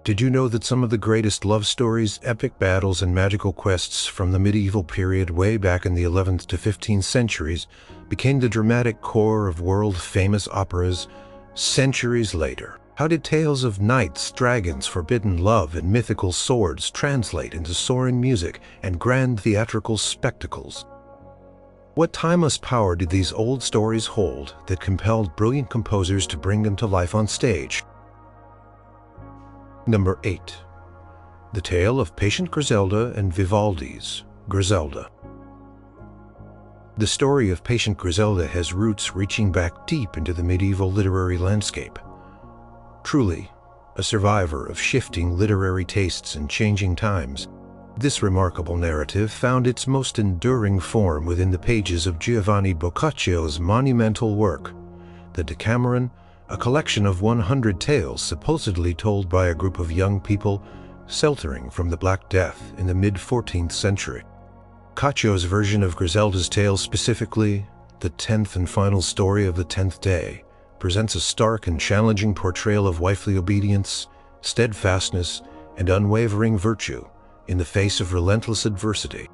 Did you know that some of the greatest love stories, epic battles, and magical quests from the medieval period way back in the 11th to 15th centuries became the dramatic core of world-famous operas centuries later? How did tales of knights, dragons, forbidden love, and mythical swords translate into soaring music and grand theatrical spectacles? What timeless power did these old stories hold that compelled brilliant composers to bring them to life on stage? Number 8. The Tale of Patient Griselda and Vivaldi's Griselda. The story of Patient Griselda has roots reaching back deep into the medieval literary landscape. Truly, a survivor of shifting literary tastes and changing times, this remarkable narrative found its most enduring form within the pages of Giovanni Boccaccio's monumental work, the Decameron, a collection of 100 tales supposedly told by a group of young people sheltering from the Black Death in the mid-14th century. Boccaccio's version of Griselda's tale, specifically the 10th and final story of the 10th day, presents a stark and challenging portrayal of wifely obedience, steadfastness, and unwavering virtue in the face of relentless adversity.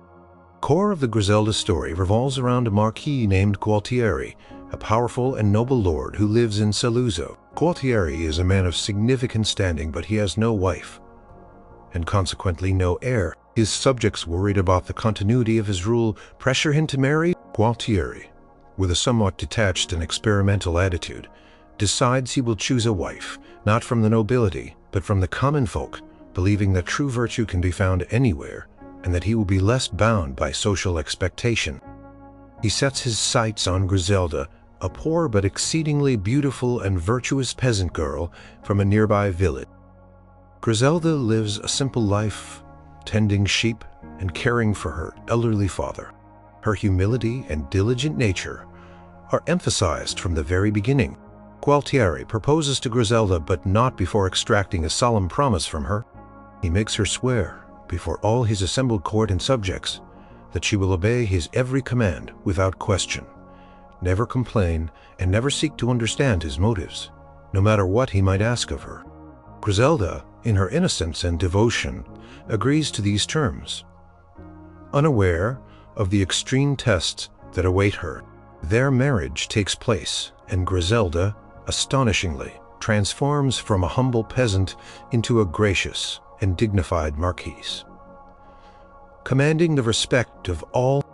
The core of the Griselda story revolves around a marquis named Gualtieri, a powerful and noble lord who lives in Saluzzo. Gualtieri is a man of significant standing, but he has no wife, and consequently no heir. His subjects, worried about the continuity of his rule, pressure him to marry. Gualtieri, with a somewhat detached and experimental attitude, decides he will choose a wife, not from the nobility, but from the common folk, believing that true virtue can be found anywhere, and that he will be less bound by social expectation. He sets his sights on Griselda, a poor but exceedingly beautiful and virtuous peasant girl from a nearby village. Griselda lives a simple life, tending sheep and caring for her elderly father. Her humility and diligent nature are emphasized from the very beginning. Gualtieri proposes to Griselda, but not before extracting a solemn promise from her. He makes her swear, before all his assembled court and subjects, that she will obey his every command without question, never complain, and never seek to understand his motives, no matter what he might ask of her. Griselda, in her innocence and devotion, agrees to these terms. Unaware of the extreme tests that await her, their marriage takes place, and Griselda, astonishingly, transforms from a humble peasant into a gracious and dignified marquise. Commanding the respect of all,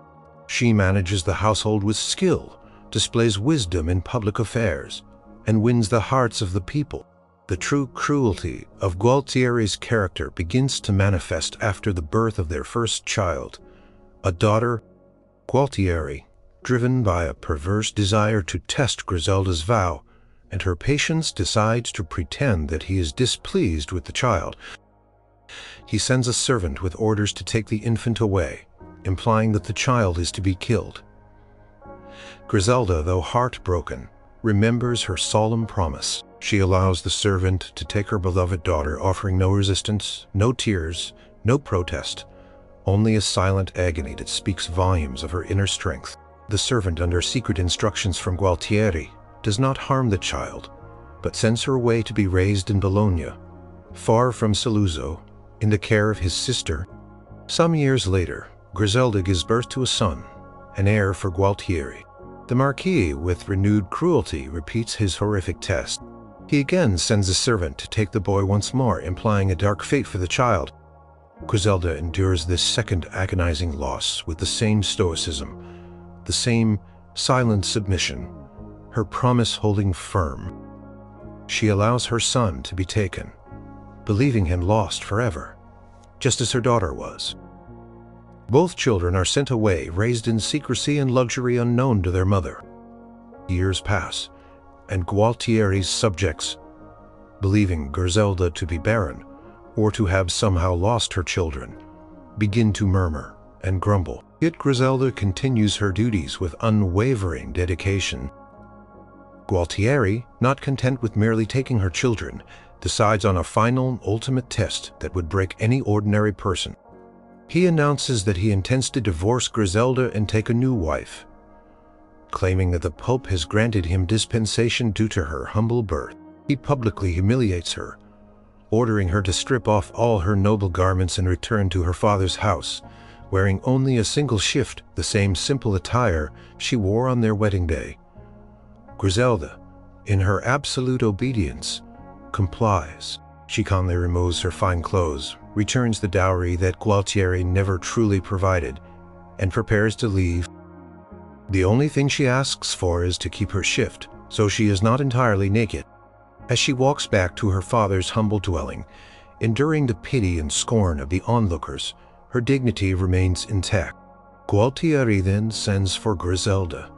she manages the household with skill, displays wisdom in public affairs, and wins the hearts of the people. The true cruelty of Gualtieri's character begins to manifest after the birth of their first child, a daughter. Gualtieri, driven by a perverse desire to test Griselda's vow and her patience, decides to pretend that he is displeased with the child. He sends a servant with orders to take the infant away, implying that the child is to be killed. Griselda, though heartbroken, remembers her solemn promise. She allows the servant to take her beloved daughter, offering no resistance, no tears, no protest, only a silent agony that speaks volumes of her inner strength. The servant, under secret instructions from Gualtieri, does not harm the child, but sends her away to be raised in Bologna, far from Saluzzo, in the care of his sister. Some years later, Griselda gives birth to a son, an heir for Gualtieri. The marquis, with renewed cruelty, repeats his horrific test. He again sends a servant to take the boy once more, implying a dark fate for the child. Griselda endures this second agonizing loss with the same stoicism, the same silent submission, her promise holding firm. She allows her son to be taken, believing him lost forever, just as her daughter was. Both children are sent away, raised in secrecy and luxury unknown to their mother. Years pass, and Gualtieri's subjects, believing Griselda to be barren or to have somehow lost her children, begin to murmur and grumble. Yet Griselda continues her duties with unwavering dedication. Gualtieri, not content with merely taking her children, decides on a final, ultimate test that would break any ordinary person. He announces that he intends to divorce Griselda and take a new wife, claiming that the Pope has granted him dispensation due to her humble birth. He publicly humiliates her, ordering her to strip off all her noble garments and return to her father's house, wearing only a single shift, the same simple attire she wore on their wedding day. Griselda, in her absolute obedience, complies. She calmly removes her fine clothes, returns the dowry that Gualtieri never truly provided, and prepares to leave. The only thing she asks for is to keep her shift, so she is not entirely naked. As she walks back to her father's humble dwelling, enduring the pity and scorn of the onlookers, her dignity remains intact. Gualtieri then sends for Griselda,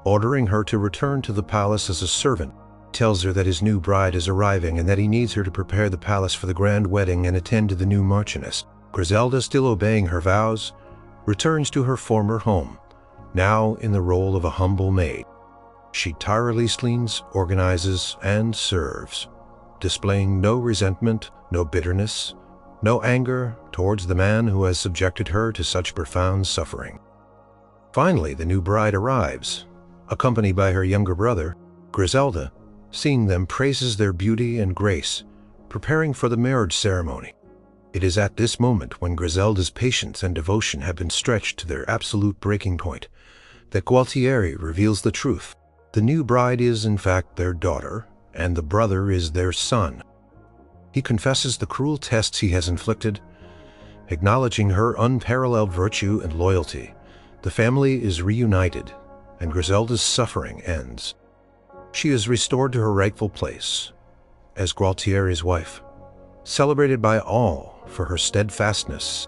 ordering her to return to the palace as a servant, tells her that his new bride is arriving and that he needs her to prepare the palace for the grand wedding and attend to the new marchioness. Griselda, still obeying her vows, returns to her former home, now in the role of a humble maid. She tirelessly organizes and serves, displaying no resentment, no bitterness, no anger towards the man who has subjected her to such profound suffering. Finally, the new bride arrives, accompanied by her younger brother. Griselda, seeing them, praises their beauty and grace, preparing for the marriage ceremony. It is at this moment, when Griselda's patience and devotion have been stretched to their absolute breaking point, that Gualtieri reveals the truth. The new bride is, in fact, their daughter, and the brother is their son. He confesses the cruel tests he has inflicted, acknowledging her unparalleled virtue and loyalty. The family is reunited, and Griselda's suffering ends. She is restored to her rightful place as Gualtieri's wife, celebrated by all for her steadfastness.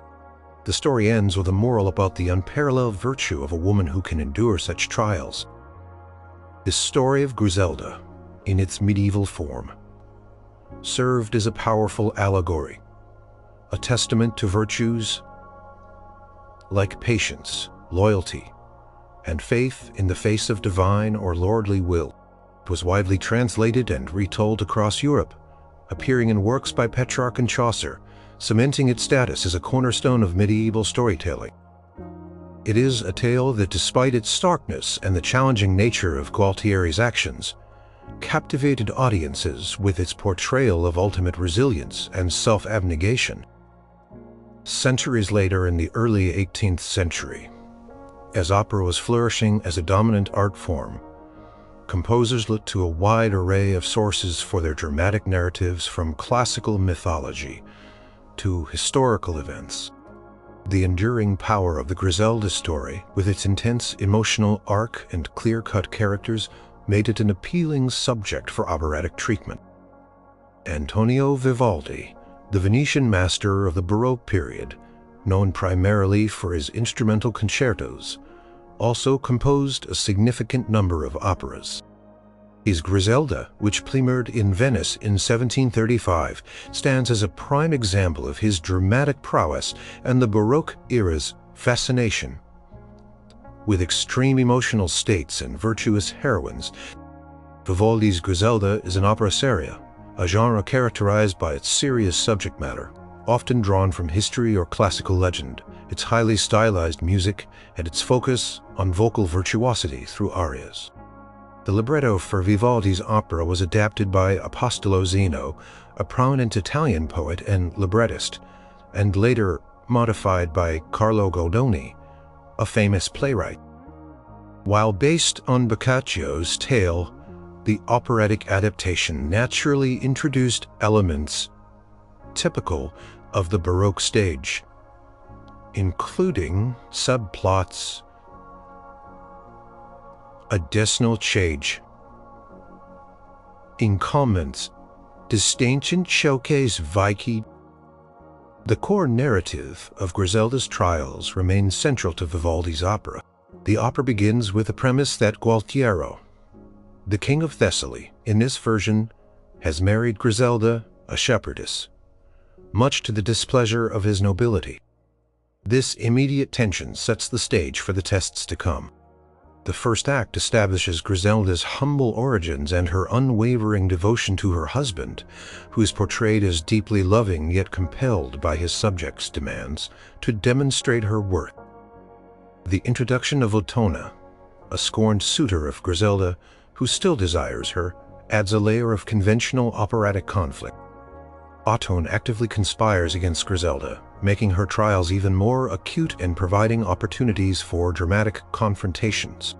The story ends with a moral about the unparalleled virtue of a woman who can endure such trials. This story of Griselda, in its medieval form, served as a powerful allegory, a testament to virtues like patience, loyalty, and faith in the face of divine or lordly will. It was widely translated and retold across Europe, appearing in works by Petrarch and Chaucer, cementing its status as a cornerstone of medieval storytelling. It is a tale that, despite its starkness and the challenging nature of Gualtieri's actions, captivated audiences with its portrayal of ultimate resilience and self-abnegation. Centuries later, in the early 18th century, as opera was flourishing as a dominant art form, composers looked to a wide array of sources for their dramatic narratives, from classical mythology to historical events. The enduring power of the Griselda story, with its intense emotional arc and clear-cut characters, made it an appealing subject for operatic treatment. Antonio Vivaldi, the Venetian master of the Baroque period, known primarily for his instrumental concertos, also composed a significant number of operas. His Griselda, which premiered in Venice in 1735, stands as a prime example of his dramatic prowess and the Baroque era's fascination. With extreme emotional states and virtuous heroines, Vivaldi's Griselda is an opera seria, a genre characterized by its serious subject matter, often drawn from history or classical legend, its highly stylized music, and its focus on vocal virtuosity through arias. The libretto for Vivaldi's opera was adapted by Apostolo Zeno, a prominent Italian poet and librettist, and later modified by Carlo Goldoni, a famous playwright. While based on Boccaccio's tale, the operatic adaptation naturally introduced elements typical of the Baroque stage, including subplots, additional change, in comments, distinction showcase Vicky. The core narrative of Griselda's trials remains central to Vivaldi's opera. The opera begins with the premise that Gualtieri, the king of Thessaly, in this version, has married Griselda, a shepherdess, much to the displeasure of his nobility. This immediate tension sets the stage for the tests to come. The first act establishes Griselda's humble origins and her unwavering devotion to her husband, who is portrayed as deeply loving yet compelled by his subjects' demands to demonstrate her worth. The introduction of Ottona, a scorned suitor of Griselda who still desires her, adds a layer of conventional operatic conflict. Ottone actively conspires against Griselda, making her trials even more acute and providing opportunities for dramatic confrontations.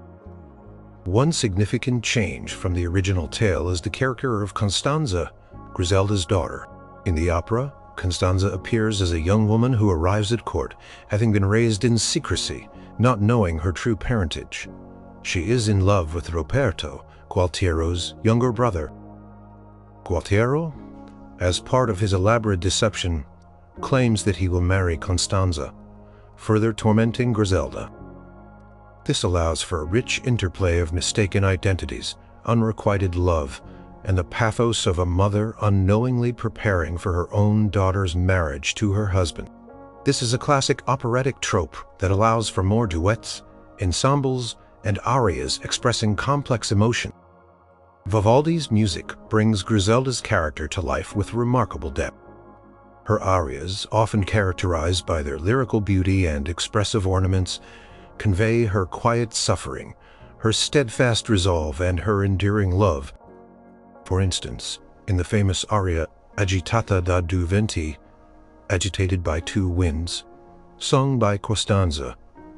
One significant change from the original tale is the character of Costanza, Griselda's daughter. In the opera, Costanza appears as a young woman who arrives at court, having been raised in secrecy, not knowing her true parentage. She is in love with Roberto, Gualtiero's younger brother. Gualtiero, as part of his elaborate deception, claims that he will marry Costanza, further tormenting Griselda. This allows for a rich interplay of mistaken identities, unrequited love, and the pathos of a mother unknowingly preparing for her own daughter's marriage to her husband. This is a classic operatic trope that allows for more duets, ensembles, and arias expressing complex emotion. Vivaldi's music brings Griselda's character to life with remarkable depth. Her arias, often characterized by their lyrical beauty and expressive ornaments, convey her quiet suffering, her steadfast resolve, and her enduring love. For instance, in the famous aria Agitata da due venti, agitated by two winds, sung by Costanza,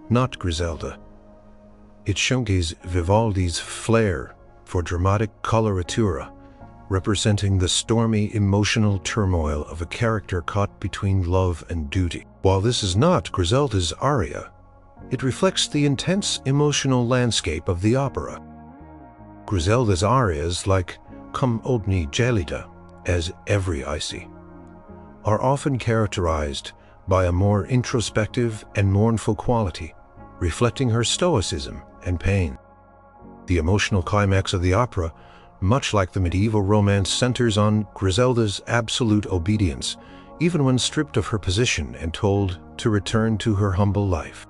not Griselda, it showcases Vivaldi's flair for dramatic coloratura, representing the stormy emotional turmoil of a character caught between love and duty. While this is not Griselda's aria, it reflects the intense emotional landscape of the opera. Griselda's arias, like Come Ogni Gelida, as Every Icy, are often characterized by a more introspective and mournful quality, reflecting her stoicism and pain. The emotional climax of the opera, much like the medieval romance, centers on Griselda's absolute obedience, even when stripped of her position and told to return to her humble life.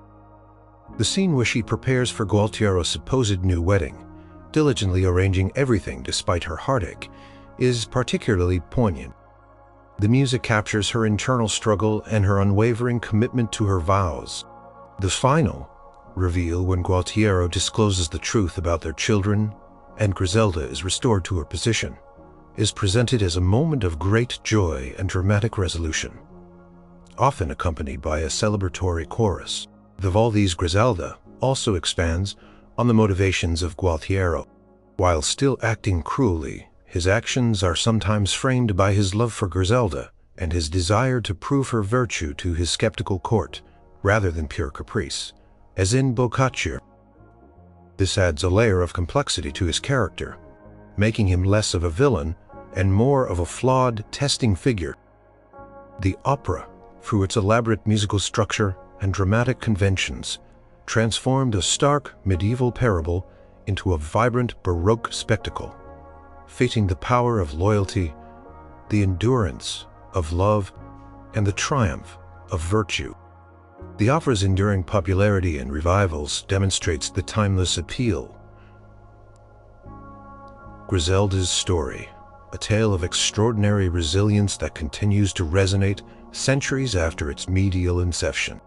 The scene where she prepares for Gualtiero's supposed new wedding, diligently arranging everything despite her heartache, is particularly poignant. The music captures her internal struggle and her unwavering commitment to her vows. The final reveal, when Gualtiero discloses the truth about their children and Griselda is restored to her position, is presented as a moment of great joy and dramatic resolution, often accompanied by a celebratory chorus. Vivaldi's Griselda also expands on the motivations of Gualtiero. While still acting cruelly, his actions are sometimes framed by his love for Griselda and his desire to prove her virtue to his skeptical court, rather than pure caprice, as in Boccaccio. This adds a layer of complexity to his character, making him less of a villain and more of a flawed, testing figure. The opera, through its elaborate musical structure and dramatic conventions, transformed a stark medieval parable into a vibrant Baroque spectacle, feting the power of loyalty, the endurance of love, and the triumph of virtue. The opera's enduring popularity and revivals demonstrates the timeless appeal. Griselda's story, a tale of extraordinary resilience that continues to resonate centuries after its medieval inception.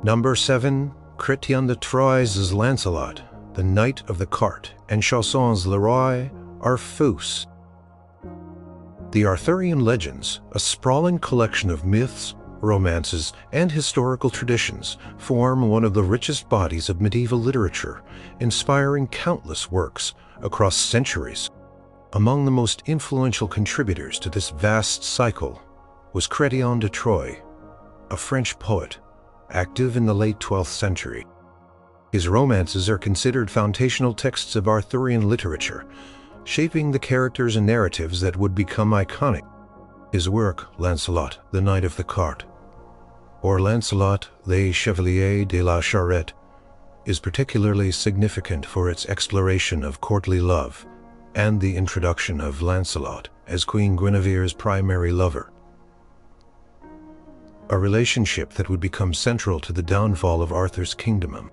Number 7. Chrétien de Troyes' Lancelot, the Knight of the Cart, and Chansons le Roi are fous. The Arthurian legends, a sprawling collection of myths, romances, and historical traditions, form one of the richest bodies of medieval literature, inspiring countless works across centuries. Among the most influential contributors to this vast cycle was Chrétien de Troyes, a French poet active in the late 12th century. His romances are considered foundational texts of Arthurian literature, shaping the characters and narratives that would become iconic. His work, Lancelot, the Knight of the Cart, or Lancelot, le Chevalier de la Charrette, is particularly significant for its exploration of courtly love and the introduction of Lancelot as Queen Guinevere's primary lover, a relationship that would become central to the downfall of Arthur's kingdom.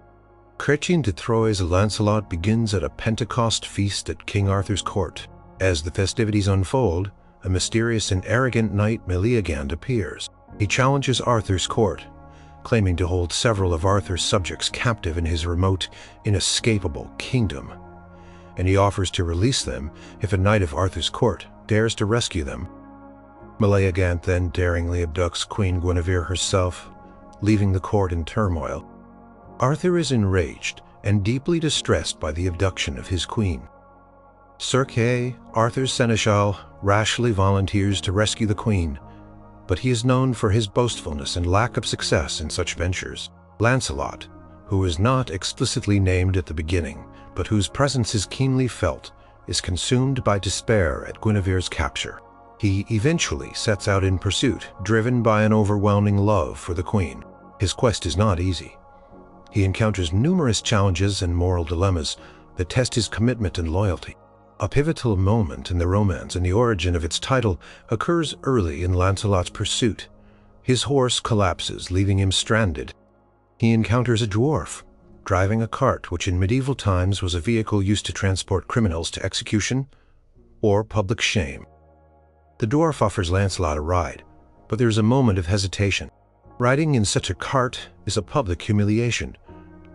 Chrétien de Troyes' Lancelot begins at a Pentecost feast at King Arthur's court. As the festivities unfold, a mysterious and arrogant knight Meleagant appears. He challenges Arthur's court, claiming to hold several of Arthur's subjects captive in his remote, inescapable kingdom, and he offers to release them if a knight of Arthur's court dares to rescue them. Meleagant then daringly abducts Queen Guinevere herself, leaving the court in turmoil. Arthur is enraged and deeply distressed by the abduction of his queen. Sir Kay, Arthur's seneschal, rashly volunteers to rescue the queen, but he is known for his boastfulness and lack of success in such ventures. Lancelot, who is not explicitly named at the beginning, but whose presence is keenly felt, is consumed by despair at Guinevere's capture. He eventually sets out in pursuit, driven by an overwhelming love for the queen. His quest is not easy. He encounters numerous challenges and moral dilemmas that test his commitment and loyalty. A pivotal moment in the romance and the origin of its title occurs early in Lancelot's pursuit. His horse collapses, leaving him stranded. He encounters a dwarf, driving a cart which in medieval times was a vehicle used to transport criminals to execution or public shame. The dwarf offers Lancelot a ride, but there is a moment of hesitation. Riding in such a cart is a public humiliation,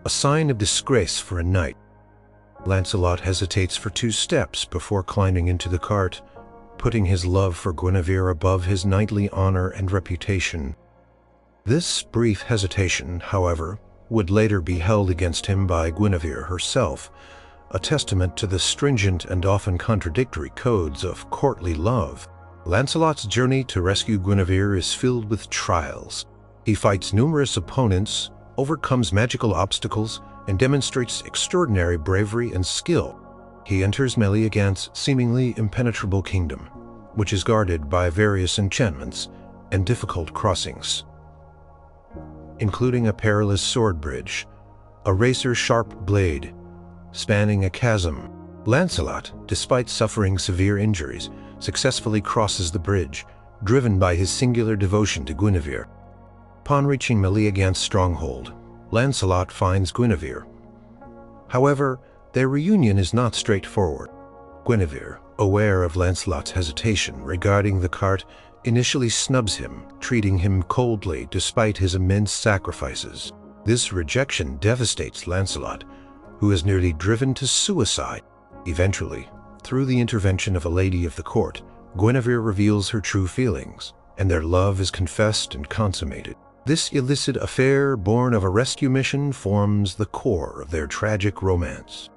a sign of disgrace for a knight. Lancelot hesitates for 2 steps before climbing into the cart, putting his love for Guinevere above his knightly honor and reputation. This brief hesitation, however, would later be held against him by Guinevere herself, a testament to the stringent and often contradictory codes of courtly love. Lancelot's journey to rescue Guinevere is filled with trials. He fights numerous opponents, overcomes magical obstacles, and demonstrates extraordinary bravery and skill. He enters Meleagant's seemingly impenetrable kingdom, which is guarded by various enchantments and difficult crossings, including a perilous sword bridge, a razor-sharp blade spanning a chasm. Lancelot, despite suffering severe injuries, successfully crosses the bridge, driven by his singular devotion to Guinevere. Upon reaching Meleagant's stronghold, Lancelot finds Guinevere. However, their reunion is not straightforward. Guinevere, aware of Lancelot's hesitation regarding the cart, initially snubs him, treating him coldly despite his immense sacrifices. This rejection devastates Lancelot, who is nearly driven to suicide. Eventually, through the intervention of a lady of the court, Guinevere reveals her true feelings, and their love is confessed and consummated. This illicit affair, born of a rescue mission, forms the core of their tragic romance.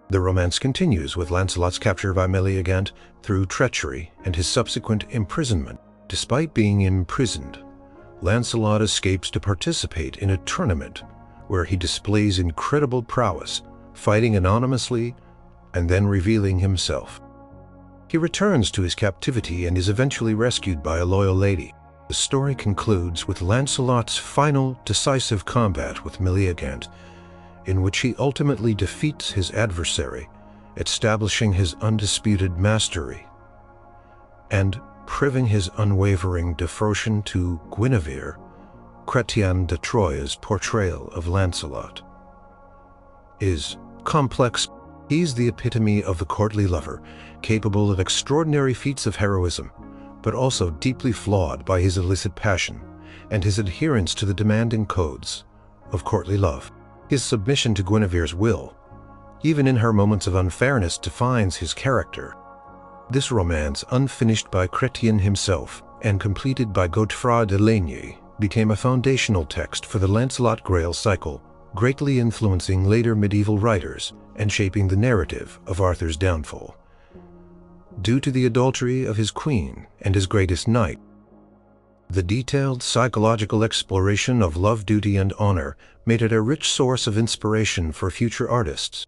The romance continues with Lancelot's capture by Meleagant through treachery and his subsequent imprisonment. Despite being imprisoned, Lancelot escapes to participate in a tournament where he displays incredible prowess, fighting anonymously and then revealing himself. He returns to his captivity and is eventually rescued by a loyal lady. The story concludes with Lancelot's final decisive combat with Meleagant, in which he ultimately defeats his adversary, establishing his undisputed mastery, and proving his unwavering devotion to Guinevere. Chrétien de Troyes' portrayal of Lancelot is complex. He's the epitome of the courtly lover, capable of extraordinary feats of heroism, but also deeply flawed by his illicit passion and his adherence to the demanding codes of courtly love. His submission to Guinevere's will, even in her moments of unfairness, defines his character. This romance, unfinished by Chrétien himself and completed by Godefroy de Laigne, became a foundational text for the Lancelot Grail cycle, greatly influencing later medieval writers and shaping the narrative of Arthur's downfall. Due to the adultery of his queen and his greatest knight, the detailed psychological exploration of love, duty, and honor made it a rich source of inspiration for future artists.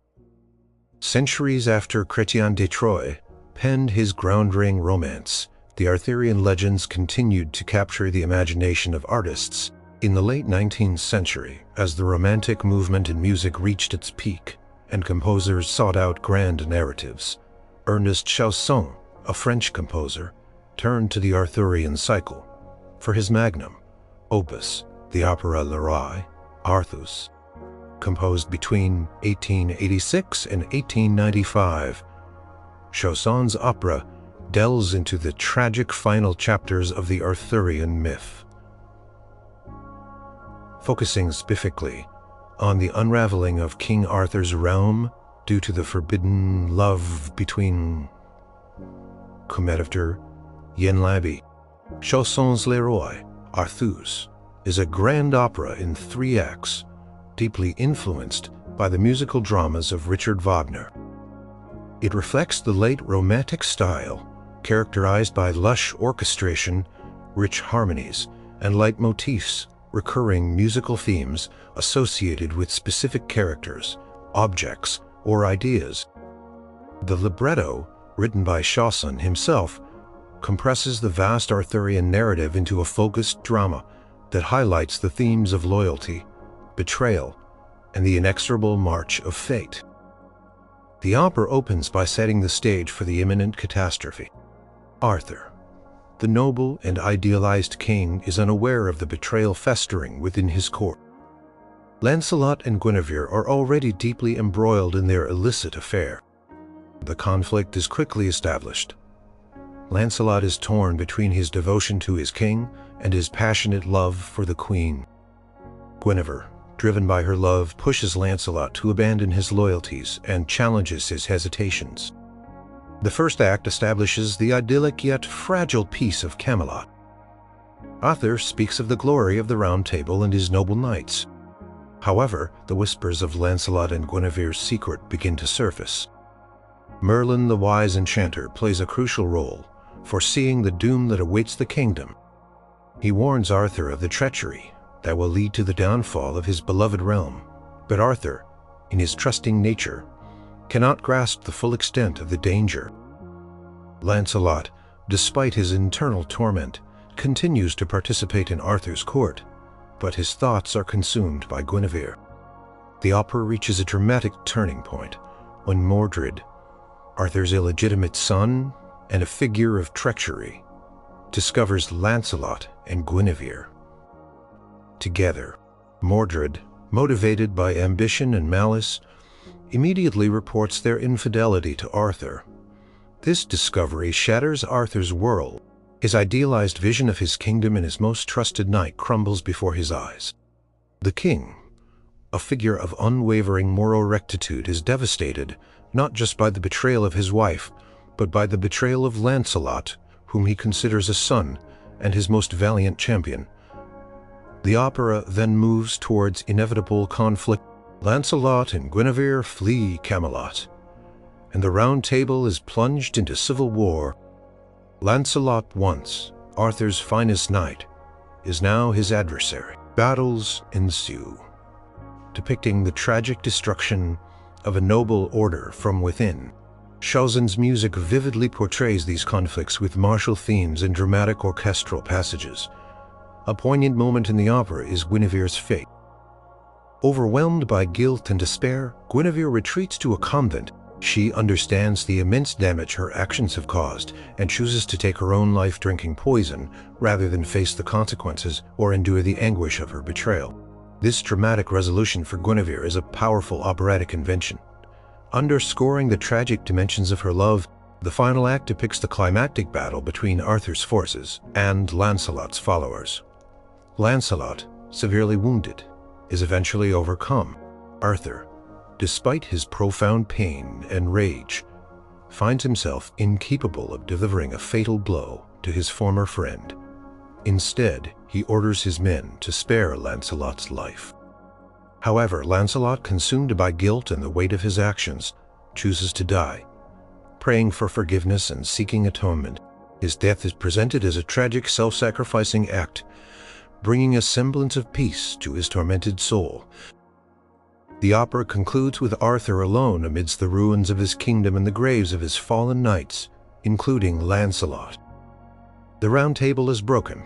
Centuries after Chrétien de Troyes penned his groundbreaking romance, the Arthurian legends continued to capture the imagination of artists. In the late 19th century, as the Romantic movement in music reached its peak and composers sought out grand narratives, Ernest Chausson, a French composer, turned to the Arthurian cycle for his magnum opus, the opera Le Roi, Arthus. Composed between 1886 and 1895, Chausson's opera delves into the tragic final chapters of the Arthurian myth, focusing specifically on the unraveling of King Arthur's realm due to the forbidden love between Comeditor Yenlabi Chansons les Rois, Arthus, is a grand opera in 3 acts, deeply influenced by the musical dramas of Richard Wagner. It reflects the late Romantic style, characterized by lush orchestration, rich harmonies, and leitmotifs, recurring musical themes associated with specific characters, objects, or ideas. The libretto, written by Chausson himself, compresses the vast Arthurian narrative into a focused drama that highlights the themes of loyalty, betrayal, and the inexorable march of fate. The opera opens by setting the stage for the imminent catastrophe. Arthur, the noble and idealized king, is unaware of the betrayal festering within his court. Lancelot and Guinevere are already deeply embroiled in their illicit affair. The conflict is quickly established. Lancelot is torn between his devotion to his king and his passionate love for the queen. Guinevere, driven by her love, pushes Lancelot to abandon his loyalties and challenges his hesitations. The first act establishes the idyllic yet fragile peace of Camelot. Arthur speaks of the glory of the Round Table and his noble knights. However, the whispers of Lancelot and Guinevere's secret begin to surface. Merlin the wise enchanter plays a crucial role, foreseeing the doom that awaits the kingdom. He warns Arthur of the treachery that will lead to the downfall of his beloved realm, but Arthur, in his trusting nature, cannot grasp the full extent of the danger. Lancelot, despite his internal torment, continues to participate in Arthur's court, but his thoughts are consumed by Guinevere. The opera reaches a dramatic turning point when Mordred, Arthur's illegitimate son and a figure of treachery, discovers Lancelot and Guinevere. Together, Mordred, motivated by ambition and malice, immediately reports their infidelity to Arthur. This discovery shatters Arthur's world. His idealized vision of his kingdom and his most trusted knight crumbles before his eyes. The king, a figure of unwavering moral rectitude, is devastated not just by the betrayal of his wife, but by the betrayal of Lancelot, whom he considers a son and his most valiant champion. The opera then moves towards inevitable conflict. Lancelot and Guinevere flee Camelot, and the Round Table is plunged into civil war. Lancelot, once Arthur's finest knight, is now his adversary. Battles ensue, depicting the tragic destruction of a noble order from within. Chausson's music vividly portrays these conflicts with martial themes and dramatic orchestral passages. A poignant moment in the opera is Guinevere's fate. Overwhelmed by guilt and despair, Guinevere retreats to a convent. She understands the immense damage her actions have caused and chooses to take her own life drinking poison rather than face the consequences or endure the anguish of her betrayal. This dramatic resolution for Guinevere is a powerful operatic invention. Underscoring the tragic dimensions of her love, the final act depicts the climactic battle between Arthur's forces and Lancelot's followers. Lancelot, severely wounded, is eventually overcome. Arthur, despite his profound pain and rage, finds himself incapable of delivering a fatal blow to his former friend. Instead, he orders his men to spare Lancelot's life. However, Lancelot, consumed by guilt and the weight of his actions, chooses to die. Praying for forgiveness and seeking atonement, his death is presented as a tragic, self-sacrificing act, bringing a semblance of peace to his tormented soul. The opera concludes with Arthur alone amidst the ruins of his kingdom and the graves of his fallen knights, including Lancelot. The Round Table is broken,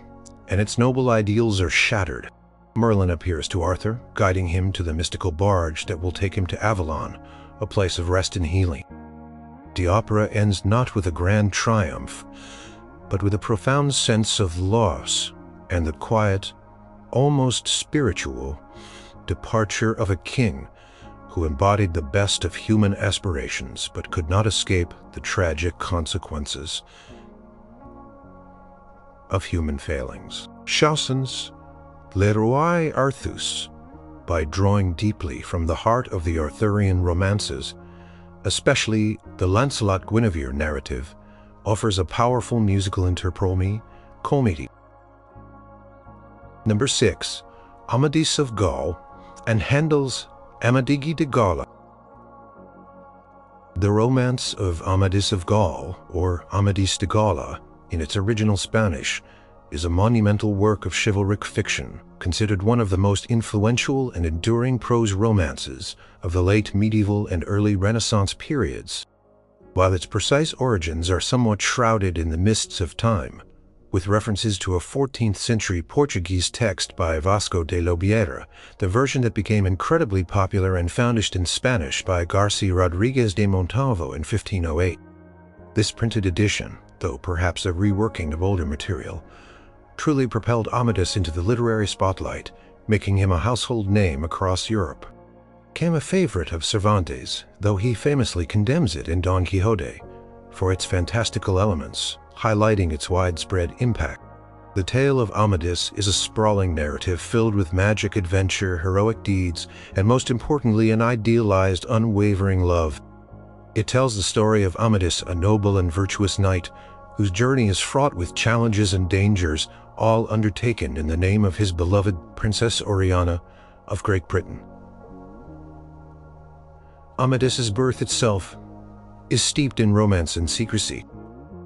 and its noble ideals are shattered. Merlin appears to Arthur, guiding him to the mystical barge that will take him to Avalon, a place of rest and healing. The opera ends not with a grand triumph, but with a profound sense of loss and the quiet, almost spiritual, departure of a king who embodied the best of human aspirations but could not escape the tragic consequences of human failings. Chausson's Le Roi Arthus, by drawing deeply from the heart of the Arthurian romances, especially the Lancelot-Guinevere narrative, offers a powerful musical interprome comedy. Number 6. Amadis of Gaul and Handel's Amadigi de Gaula. The romance of Amadis of Gaul, or Amadis de Gaula, in its original Spanish, is a monumental work of chivalric fiction, considered one of the most influential and enduring prose romances of the late medieval and early Renaissance periods. While its precise origins are somewhat shrouded in the mists of time, with references to a 14th century Portuguese text by Vasco de Lobeira, the version that became incredibly popular and founded in Spanish by Garcia Rodriguez de Montalvo in 1508. This printed edition, though perhaps a reworking of older material, truly propelled Amadis into the literary spotlight, making him a household name across Europe. Became a favorite of Cervantes, though he famously condemns it in Don Quixote for its fantastical elements, highlighting its widespread impact. The tale of Amadis is a sprawling narrative filled with magic, adventure, heroic deeds, and most importantly, an idealized, unwavering love. It tells the story of Amadis, a noble and virtuous knight, whose journey is fraught with challenges and dangers, all undertaken in the name of his beloved Princess Oriana of Great Britain. Amadis's birth itself is steeped in romance and secrecy.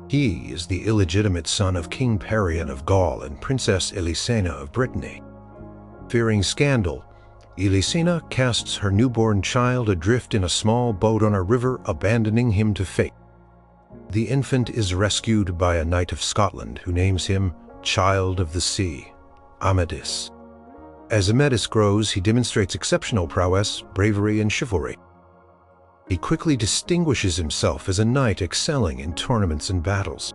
He is the illegitimate son of King Perion of Gaul and Princess Elisena of Brittany. Fearing scandal, Elisena casts her newborn child adrift in a small boat on a river, abandoning him to fate. The infant is rescued by a knight of Scotland who names him Child of the Sea, Amadis. As Amadis grows, he demonstrates exceptional prowess, bravery, and chivalry. He quickly distinguishes himself as a knight excelling in tournaments and battles.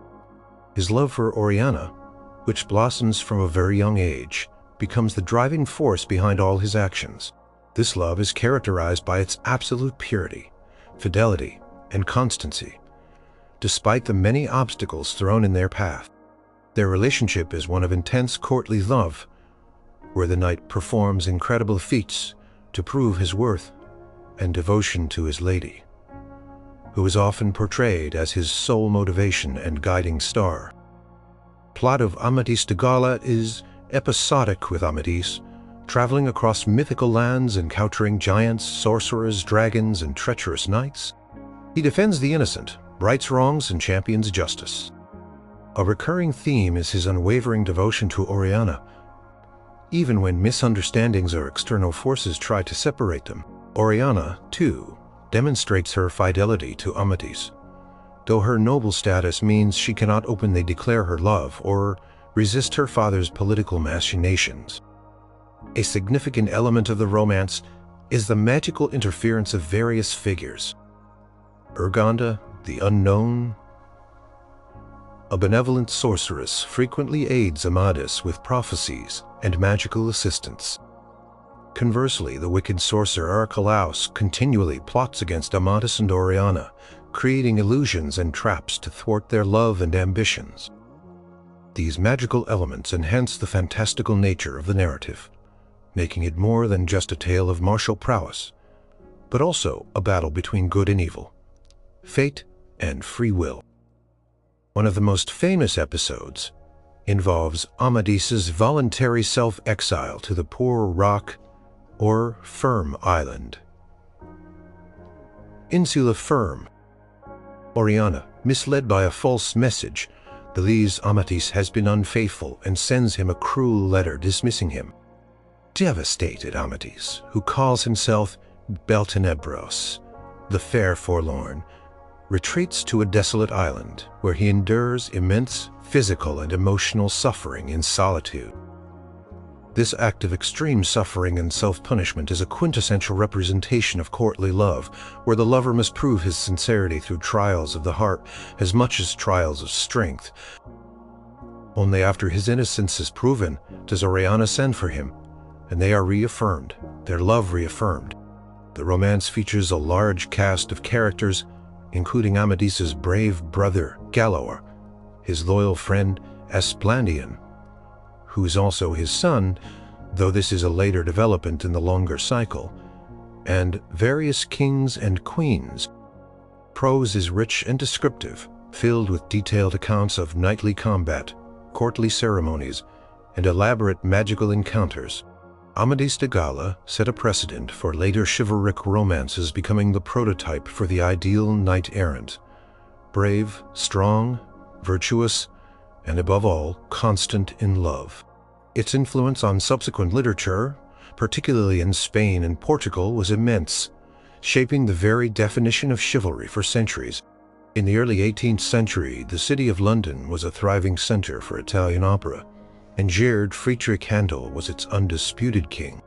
His love for Oriana, which blossoms from a very young age, becomes the driving force behind all his actions. This love is characterized by its absolute purity, fidelity, and constancy. Despite the many obstacles thrown in their path, their relationship is one of intense courtly love, where the knight performs incredible feats to prove his worth and devotion to his lady, who is often portrayed as his sole motivation and guiding star. Plot of Amadis de Gaula is episodic, with Amadis traveling across mythical lands, encountering giants, sorcerers, dragons, and treacherous knights. He defends the innocent, rights wrongs, and champions justice. A recurring theme is his unwavering devotion to Oriana. Even when misunderstandings or external forces try to separate them, Oriana, too, demonstrates her fidelity to Amadis, though her noble status means she cannot openly declare her love or resist her father's political machinations. A significant element of the romance is the magical interference of various figures. Urganda, the unknown, a benevolent sorceress, frequently aids Amadis with prophecies and magical assistance. Conversely, the wicked sorcerer Archelaus continually plots against Amadis and Oriana, creating illusions and traps to thwart their love and ambitions. These magical elements enhance the fantastical nature of the narrative, making it more than just a tale of martial prowess, but also a battle between good and evil, fate and free will. One of the most famous episodes involves Amadis's voluntary self-exile to the poor rock or Firm Island. Insula Firm. Oriana, misled by a false message, believes Amadis has been unfaithful and sends him a cruel letter dismissing him. Devastated, Amadis, who calls himself Beltenebros, the fair forlorn, retreats to a desolate island where he endures immense physical and emotional suffering in solitude. This act of extreme suffering and self-punishment is a quintessential representation of courtly love, where the lover must prove his sincerity through trials of the heart as much as trials of strength. Only after his innocence is proven does Oriana send for him, and they are reaffirmed, their love reaffirmed. The romance features a large cast of characters, including Amadis's brave brother Galaor, his loyal friend Esplandian, who is also his son, though this is a later development in the longer cycle, and various kings and queens. Prose is rich and descriptive, filled with detailed accounts of knightly combat, courtly ceremonies, and elaborate magical encounters. Amadis de Gaula set a precedent for later chivalric romances, becoming the prototype for the ideal knight-errant. Brave, strong, virtuous, and above all, constant in love. Its influence on subsequent literature, particularly in Spain and Portugal, was immense, shaping the very definition of chivalry for centuries. In the early 18th century, the city of London was a thriving center for Italian opera, and Gerd Friedrich Handel was its undisputed king.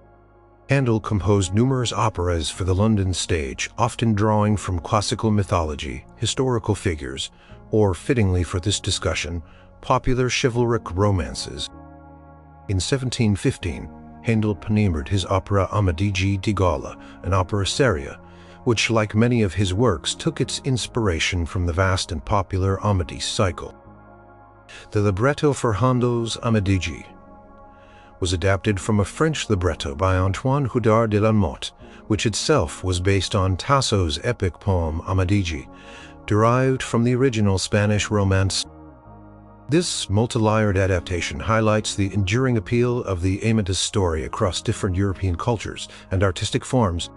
Handel composed numerous operas for the London stage, often drawing from classical mythology, historical figures, or, fittingly for this discussion, popular chivalric romances. In 1715, Handel penned his opera Amadigi di Gaula, an opera seria, which, like many of his works, took its inspiration from the vast and popular Amadis cycle. The libretto for Handel's Amadigi was adapted from a French libretto by Antoine Houdard de la Motte, which itself was based on Tasso's epic poem Amadigi, derived from the original Spanish romance. This multi-layered adaptation highlights the enduring appeal of the Amadis story across different European cultures and artistic forms.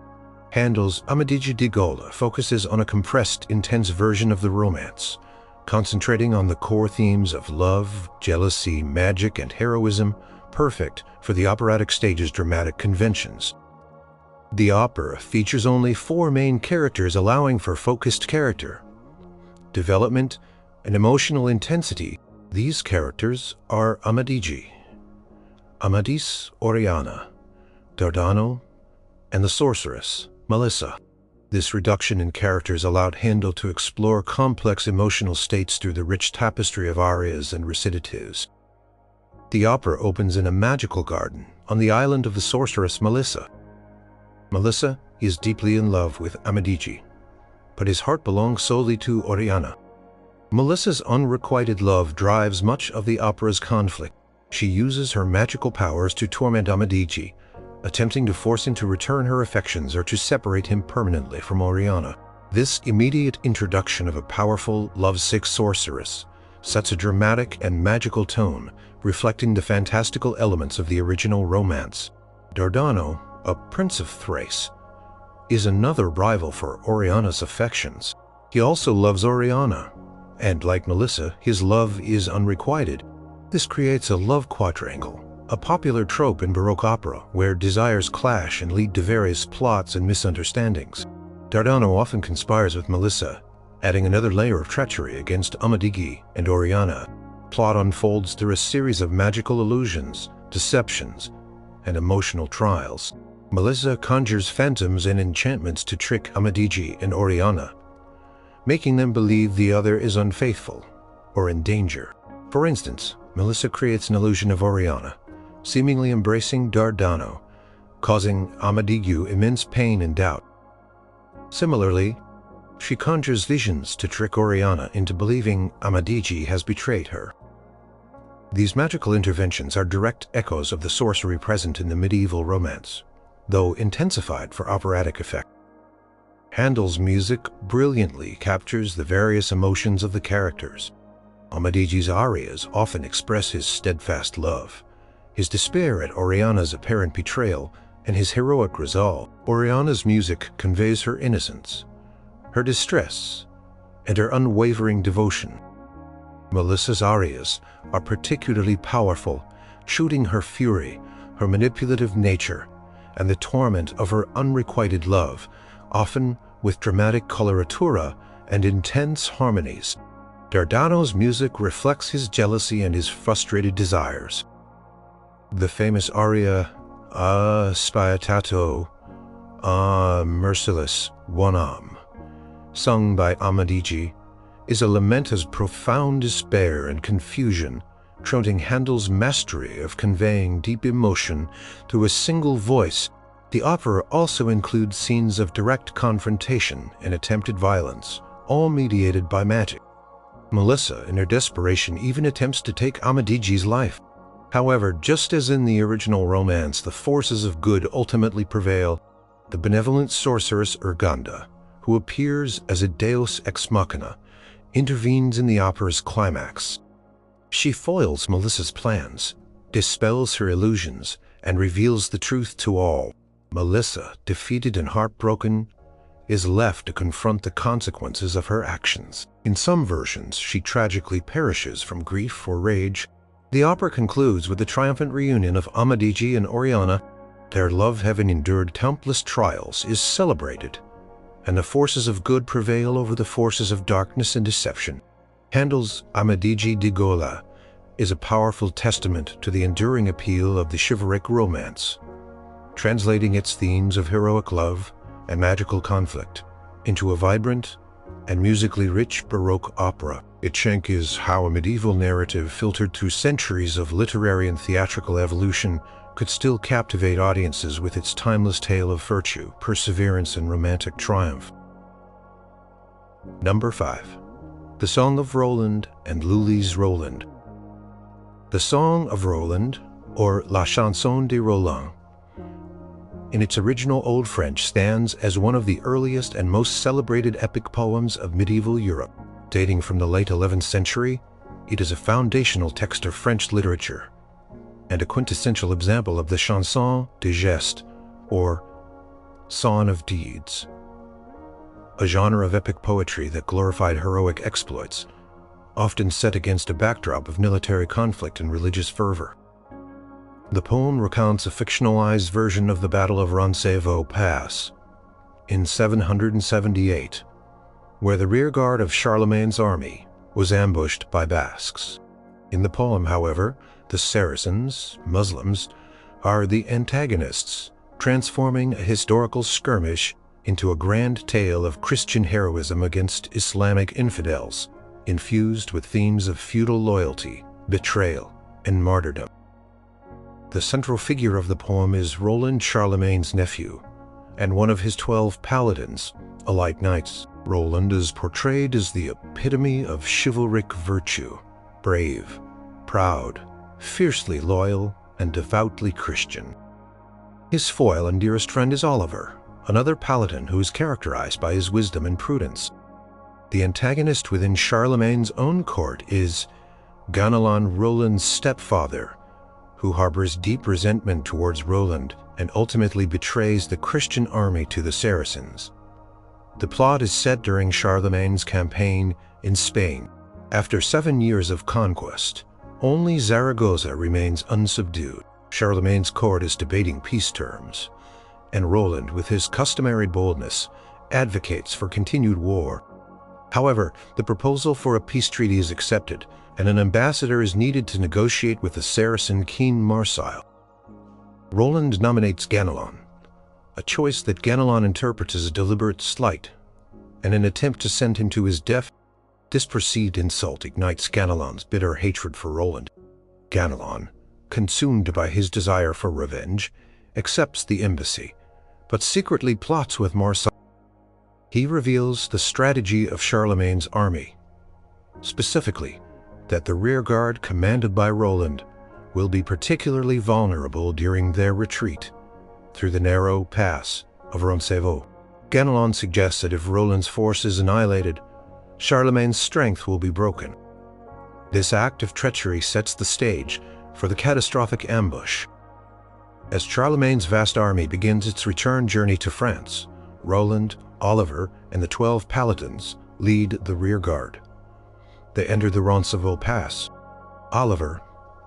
Handel's Amadigi di Gaula focuses on a compressed, intense version of the romance, concentrating on the core themes of love, jealousy, magic, and heroism, perfect for the operatic stage's dramatic conventions. The opera features only 4 main characters, allowing for focused character development and emotional intensity. These characters are Amadigi, Amadis, Oriana, Dardano, and the sorceress, Melissa. This reduction in characters allowed Handel to explore complex emotional states through the rich tapestry of arias and recitatives. The opera opens in a magical garden on the island of the sorceress Melissa. Melissa is deeply in love with Amadigi, but his heart belongs solely to Oriana. Melissa's unrequited love drives much of the opera's conflict. She uses her magical powers to torment Amadigi, attempting to force him to return her affections or to separate him permanently from Oriana. This immediate introduction of a powerful, lovesick sorceress sets a dramatic and magical tone, reflecting the fantastical elements of the original romance. Dardano, a prince of Thrace, is another rival for Oriana's affections. He also loves Oriana, and like Melissa, his love is unrequited. This creates a love quadrangle, a popular trope in Baroque opera where desires clash and lead to various plots and misunderstandings. Dardano often conspires with Melissa, adding another layer of treachery against Amadigi and Oriana. Plot unfolds through a series of magical illusions, deceptions, and emotional trials. Melissa conjures phantoms and enchantments to trick Amadigi and Oriana, making them believe the other is unfaithful or in danger. For instance, Melissa creates an illusion of Oriana, seemingly embracing Dardano, causing Amadigi immense pain and doubt. Similarly, she conjures visions to trick Oriana into believing Amadigi has betrayed her. These magical interventions are direct echoes of the sorcery present in the medieval romance, though intensified for operatic effect. Handel's music brilliantly captures the various emotions of the characters. Amadigi's arias often express his steadfast love, his despair at Oriana's apparent betrayal, and his heroic resolve. Oriana's music conveys her innocence, her distress, and her unwavering devotion. Melissa's arias are particularly powerful, shooting her fury, her manipulative nature, and the torment of her unrequited love, often with dramatic coloratura and intense harmonies. Dardano's music reflects his jealousy and his frustrated desires. The famous aria "Ah spietato, ah merciless one sung by Amadigi, is a lament of profound despair and confusion, showing Handel's mastery of conveying deep emotion through a single voice. The opera also includes scenes of direct confrontation and attempted violence, all mediated by magic. Melissa, in her desperation, even attempts to take Amadigi's life. However, just as in the original romance, the forces of good ultimately prevail. The benevolent sorceress Urganda, who appears as a deus ex machina, intervenes in the opera's climax. She foils Melissa's plans, dispels her illusions, and reveals the truth to all. Melissa, defeated and heartbroken, is left to confront the consequences of her actions. In some versions, she tragically perishes from grief or rage. The opera concludes with the triumphant reunion of Amadigi and Oriana. Their love, having endured countless trials, is celebrated, and the forces of good prevail over the forces of darkness and deception. Handel's Amadigi di Gola is a powerful testament to the enduring appeal of the chivalric romance, translating its themes of heroic love and magical conflict into a vibrant and musically rich Baroque opera. Itchenk is how a medieval narrative filtered through centuries of literary and theatrical evolution could still captivate audiences with its timeless tale of virtue, perseverance, and romantic triumph. Number 5. The Song of Roland and Lully's Roland. The Song of Roland, or La Chanson de Roland, in its original Old French, stands as one of the earliest and most celebrated epic poems of medieval Europe. Dating from the late 11th century, it is a foundational text of French literature and a quintessential example of the chanson de geste, or song of deeds, a genre of epic poetry that glorified heroic exploits, often set against a backdrop of military conflict and religious fervor. The poem recounts a fictionalized version of the Battle of Roncevaux Pass in 778, where the rearguard of Charlemagne's army was ambushed by Basques. In the poem, however, the Saracens, Muslims, are the antagonists, transforming a historical skirmish into a grand tale of Christian heroism against Islamic infidels, infused with themes of feudal loyalty, betrayal, and martyrdom. The central figure of the poem is Roland, Charlemagne's nephew, and one of his 12 paladins, alike knights. Roland is portrayed as the epitome of chivalric virtue, brave, proud, fiercely loyal, and devoutly Christian. His foil and dearest friend is Oliver, another paladin who is characterized by his wisdom and prudence. The antagonist within Charlemagne's own court is Ganelon, Roland's stepfather, who harbors deep resentment towards Roland and ultimately betrays the Christian army to the Saracens. The plot is set during Charlemagne's campaign in Spain. After 7 years of conquest, only Zaragoza remains unsubdued. Charlemagne's court is debating peace terms, and Roland, with his customary boldness, advocates for continued war. However, the proposal for a peace treaty is accepted, and an ambassador is needed to negotiate with the Saracen King Marsil. Roland nominates Ganelon, a choice that Ganelon interprets as a deliberate slight, and an attempt to send him to his death. This perceived insult ignites Ganelon's bitter hatred for Roland. Ganelon, consumed by his desire for revenge, accepts the embassy, but secretly plots with Marsil. He reveals the strategy of Charlemagne's army, specifically that the rearguard commanded by Roland will be particularly vulnerable during their retreat through the narrow pass of Roncevaux. Ganelon suggests that if Roland's force is annihilated, Charlemagne's strength will be broken. This act of treachery sets the stage for the catastrophic ambush. As Charlemagne's vast army begins its return journey to France, Roland, Oliver, and the 12 paladins lead the rearguard. They enter the Roncevaux Pass. Oliver,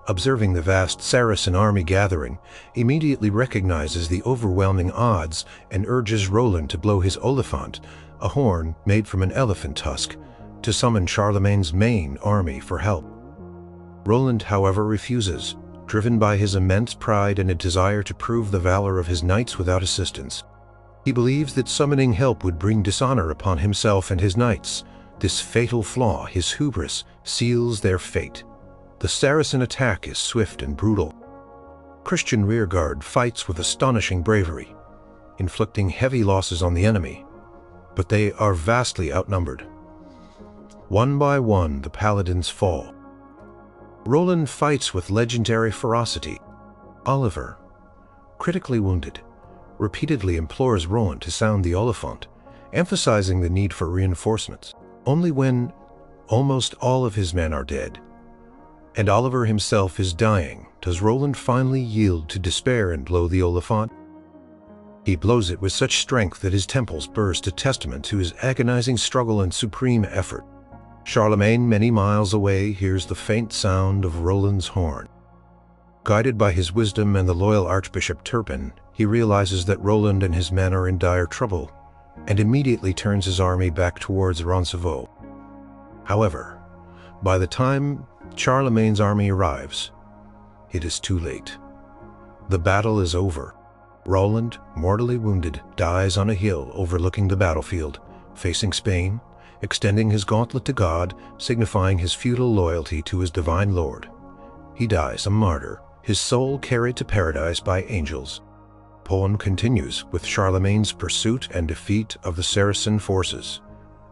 observing the vast Saracen army gathering, immediately recognizes the overwhelming odds and urges Roland to blow his olifant, a horn made from an elephant tusk, to summon Charlemagne's main army for help. Roland, however, refuses, driven by his immense pride and a desire to prove the valor of his knights without assistance. He believes that summoning help would bring dishonor upon himself and his knights. This fatal flaw, his hubris, seals their fate. The Saracen attack is swift and brutal. Christian rearguard fights with astonishing bravery, inflicting heavy losses on the enemy, but they are vastly outnumbered. One by one, the paladins fall. Roland fights with legendary ferocity. Oliver, critically wounded, repeatedly implores Roland to sound the olifant, emphasizing the need for reinforcements. Only when almost all of his men are dead, and Oliver himself is dying, does Roland finally yield to despair and blow the olifant? He blows it with such strength that his temples burst, a testament to his agonizing struggle and supreme effort. Charlemagne, many miles away, hears the faint sound of Roland's horn. Guided by his wisdom and the loyal Archbishop Turpin, he realizes that Roland and his men are in dire trouble, and immediately turns his army back towards Roncevaux. However, by the time Charlemagne's army arrives, it is too late. The battle is over. Roland, mortally wounded, dies on a hill overlooking the battlefield, facing Spain, extending his gauntlet to God, signifying his feudal loyalty to his divine lord. He dies a martyr, his soul carried to paradise by angels. Poem continues with Charlemagne's pursuit and defeat of the Saracen forces,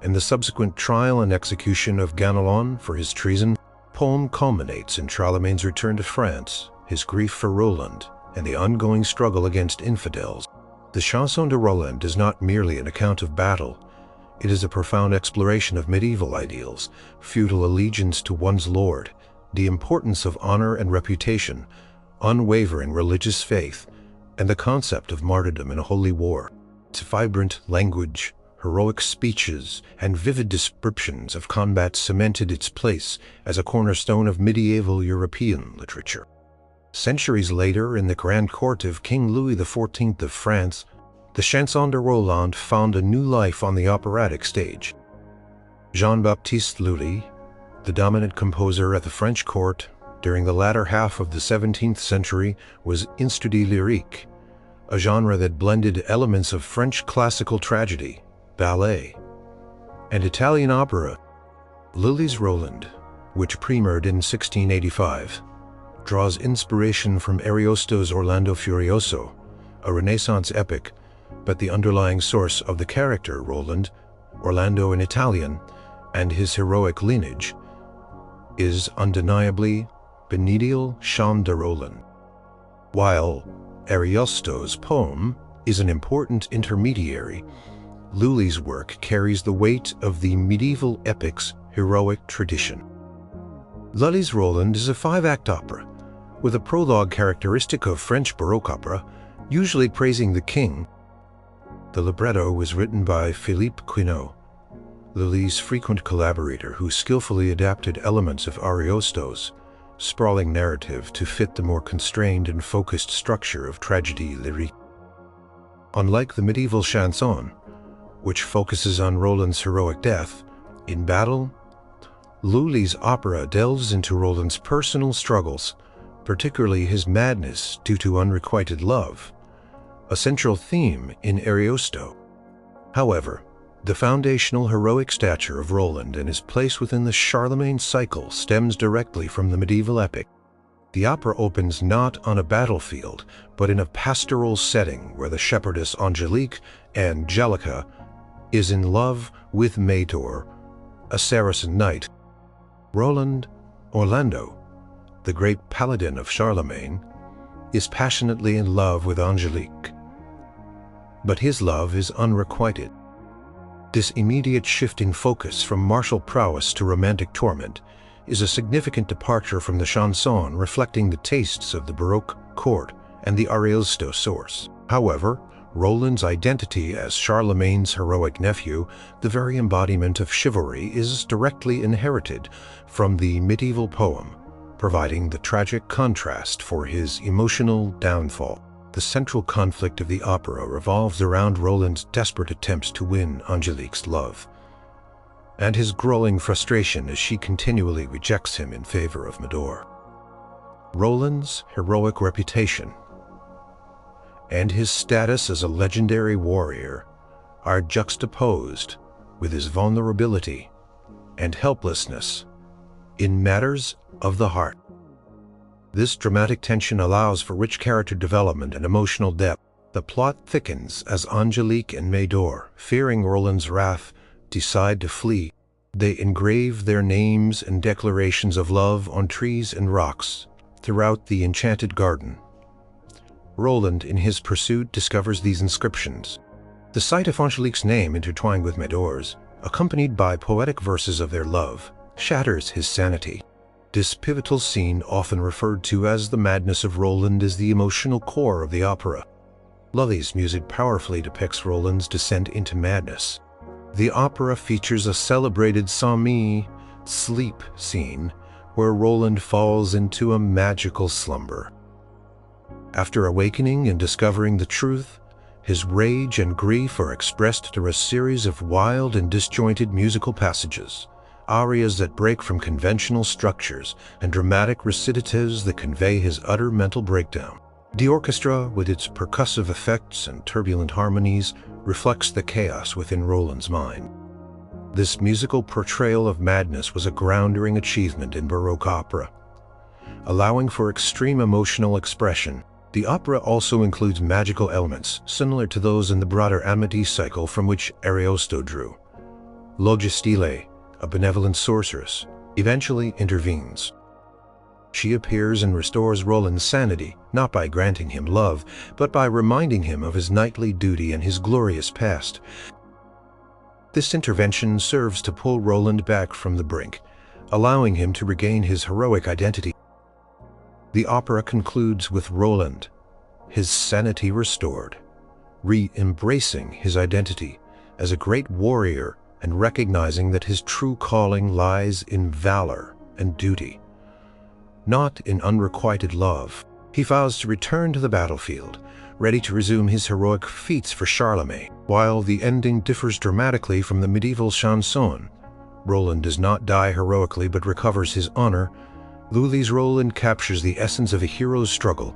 and the subsequent trial and execution of Ganelon for his treason. Poem culminates in Charlemagne's return to France, his grief for Roland, and the ongoing struggle against infidels. The Chanson de Roland is not merely an account of battle. It is a profound exploration of medieval ideals, feudal allegiance to one's lord, the importance of honor and reputation, unwavering religious faith, and the concept of martyrdom in a holy war. Its vibrant language, heroic speeches, and vivid descriptions of combat cemented its place as a cornerstone of medieval European literature. Centuries later, in the Grand Court of King Louis XIV of France, the Chanson de Roland found a new life on the operatic stage. Jean-Baptiste Lully, the dominant composer at the French court during the latter half of the 17th century, was instudé lyrique, a genre that blended elements of French classical tragedy, ballet, and Italian opera. Lully's Roland, which premiered in 1685, draws inspiration from Ariosto's Orlando Furioso, a Renaissance epic, but the underlying source of the character Roland, Orlando in Italian, and his heroic lineage is undeniably Benedial Chant de Roland. While Ariosto's poem is an important intermediary, Lully's work carries the weight of the medieval epic's heroic tradition. Lully's Roland is a 5-act opera, with a prologue characteristic of French Baroque opera, usually praising the king. The libretto was written by Philippe Quinault, Lully's frequent collaborator, who skillfully adapted elements of Ariosto's sprawling narrative to fit the more constrained and focused structure of tragédie lyrique. Unlike the medieval chanson, which focuses on Roland's heroic death, in battle, Lully's opera delves into Roland's personal struggles, particularly his madness due to unrequited love, a central theme in Ariosto. However, the foundational heroic stature of Roland and his place within the Charlemagne cycle stems directly from the medieval epic. The opera opens not on a battlefield, but in a pastoral setting where the shepherdess Angelique, Angelica, is in love with Medor, a Saracen knight. Roland, Orlando, the great paladin of Charlemagne, is passionately in love with Angelique. But his love is unrequited. This immediate shift in focus from martial prowess to romantic torment is a significant departure from the chanson, reflecting the tastes of the Baroque court and the Ariosto source. However, Roland's identity as Charlemagne's heroic nephew, the very embodiment of chivalry, is directly inherited from the medieval poem, providing the tragic contrast for his emotional downfall. The central conflict of the opera revolves around Roland's desperate attempts to win Angelique's love, and his growing frustration as she continually rejects him in favor of Medor. Roland's heroic reputation and his status as a legendary warrior are juxtaposed with his vulnerability and helplessness in matters of the heart. This dramatic tension allows for rich character development and emotional depth. The plot thickens as Angelique and Medor, fearing Roland's wrath, decide to flee. They engrave their names and declarations of love on trees and rocks throughout the enchanted garden. Roland, in his pursuit, discovers these inscriptions. The sight of Angelique's name intertwined with Medor's, accompanied by poetic verses of their love, shatters his sanity. This pivotal scene, often referred to as the Madness of Roland, is the emotional core of the opera. Lully's music powerfully depicts Roland's descent into madness. The opera features a celebrated Sami sleep scene where Roland falls into a magical slumber. After awakening and discovering the truth, his rage and grief are expressed through a series of wild and disjointed musical passages, arias that break from conventional structures, and dramatic recitatives that convey his utter mental breakdown. The orchestra, with its percussive effects and turbulent harmonies, reflects the chaos within Roland's mind. This musical portrayal of madness was a groundbreaking achievement in Baroque opera. Allowing for extreme emotional expression, the opera also includes magical elements similar to those in the broader Amati cycle from which Ariosto drew. Logistile, a benevolent sorceress, eventually intervenes. She appears and restores Roland's sanity, not by granting him love, but by reminding him of his knightly duty and his glorious past. This intervention serves to pull Roland back from the brink, allowing him to regain his heroic identity. The opera concludes with Roland, his sanity restored, re-embracing his identity as a great warrior and recognizing that his true calling lies in valor and duty, not in unrequited love. He vows to return to the battlefield, ready to resume his heroic feats for Charlemagne. While the ending differs dramatically from the medieval chanson, Roland does not die heroically but recovers his honor. Lully's Roland captures the essence of a hero's struggle,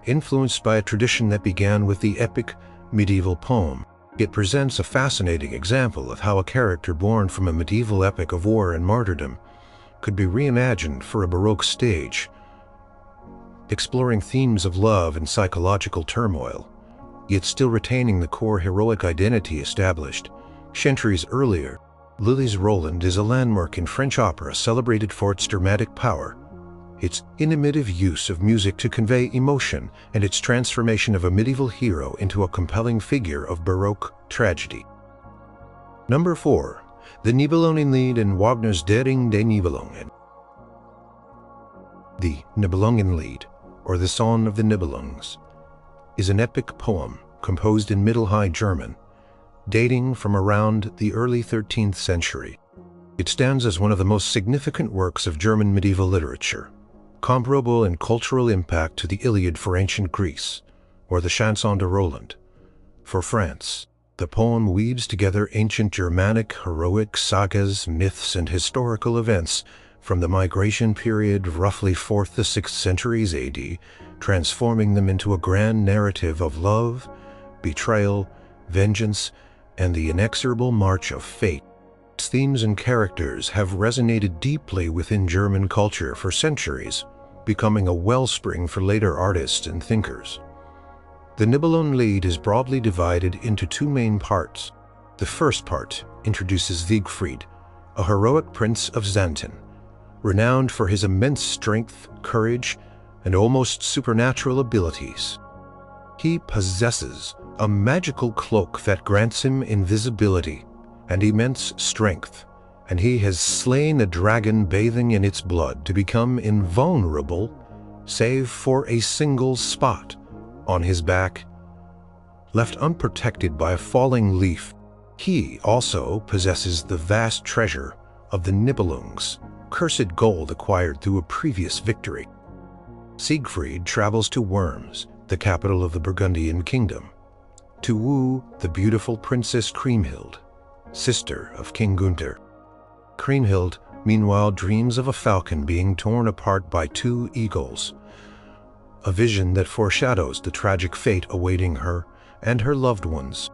influenced by a tradition that began with the epic medieval poem. It presents a fascinating example of how a character born from a medieval epic of war and martyrdom could be reimagined for a Baroque stage, exploring themes of love and psychological turmoil, yet still retaining the core heroic identity established centuries earlier. Lully's Roland is a landmark in French opera, celebrated for its dramatic power, its innovative use of music to convey emotion, and its transformation of a medieval hero into a compelling figure of Baroque tragedy. Number 4. The Nibelungenlied in Wagner's Der Ring des Nibelungen. The Nibelungenlied, or the Song of the Nibelungs, is an epic poem composed in Middle High German, dating from around the early 13th century. It stands as one of the most significant works of German medieval literature, comparable in cultural impact to the Iliad for ancient Greece, or the Chanson de Roland for France. The poem weaves together ancient Germanic heroic sagas, myths, and historical events from the migration period roughly 4th to 6th centuries AD, transforming them into a grand narrative of love, betrayal, vengeance, and the inexorable march of fate. Its themes and characters have resonated deeply within German culture for centuries, becoming a wellspring for later artists and thinkers. The Nibelungenlied is broadly divided into two main parts. The first part introduces Siegfried, a heroic prince of Xanten, renowned for his immense strength, courage, and almost supernatural abilities. He possesses a magical cloak that grants him invisibility and immense strength, and he has slain a dragon bathing in its blood to become invulnerable save for a single spot on his back, left unprotected by a falling leaf. He also possesses the vast treasure of the Nibelungs, cursed gold acquired through a previous victory. Siegfried travels to Worms, the capital of the Burgundian kingdom, to woo the beautiful Princess Kriemhild, sister of King Gunther. Kriemhild, meanwhile, dreams of a falcon being torn apart by two eagles, a vision that foreshadows the tragic fate awaiting her and her loved ones.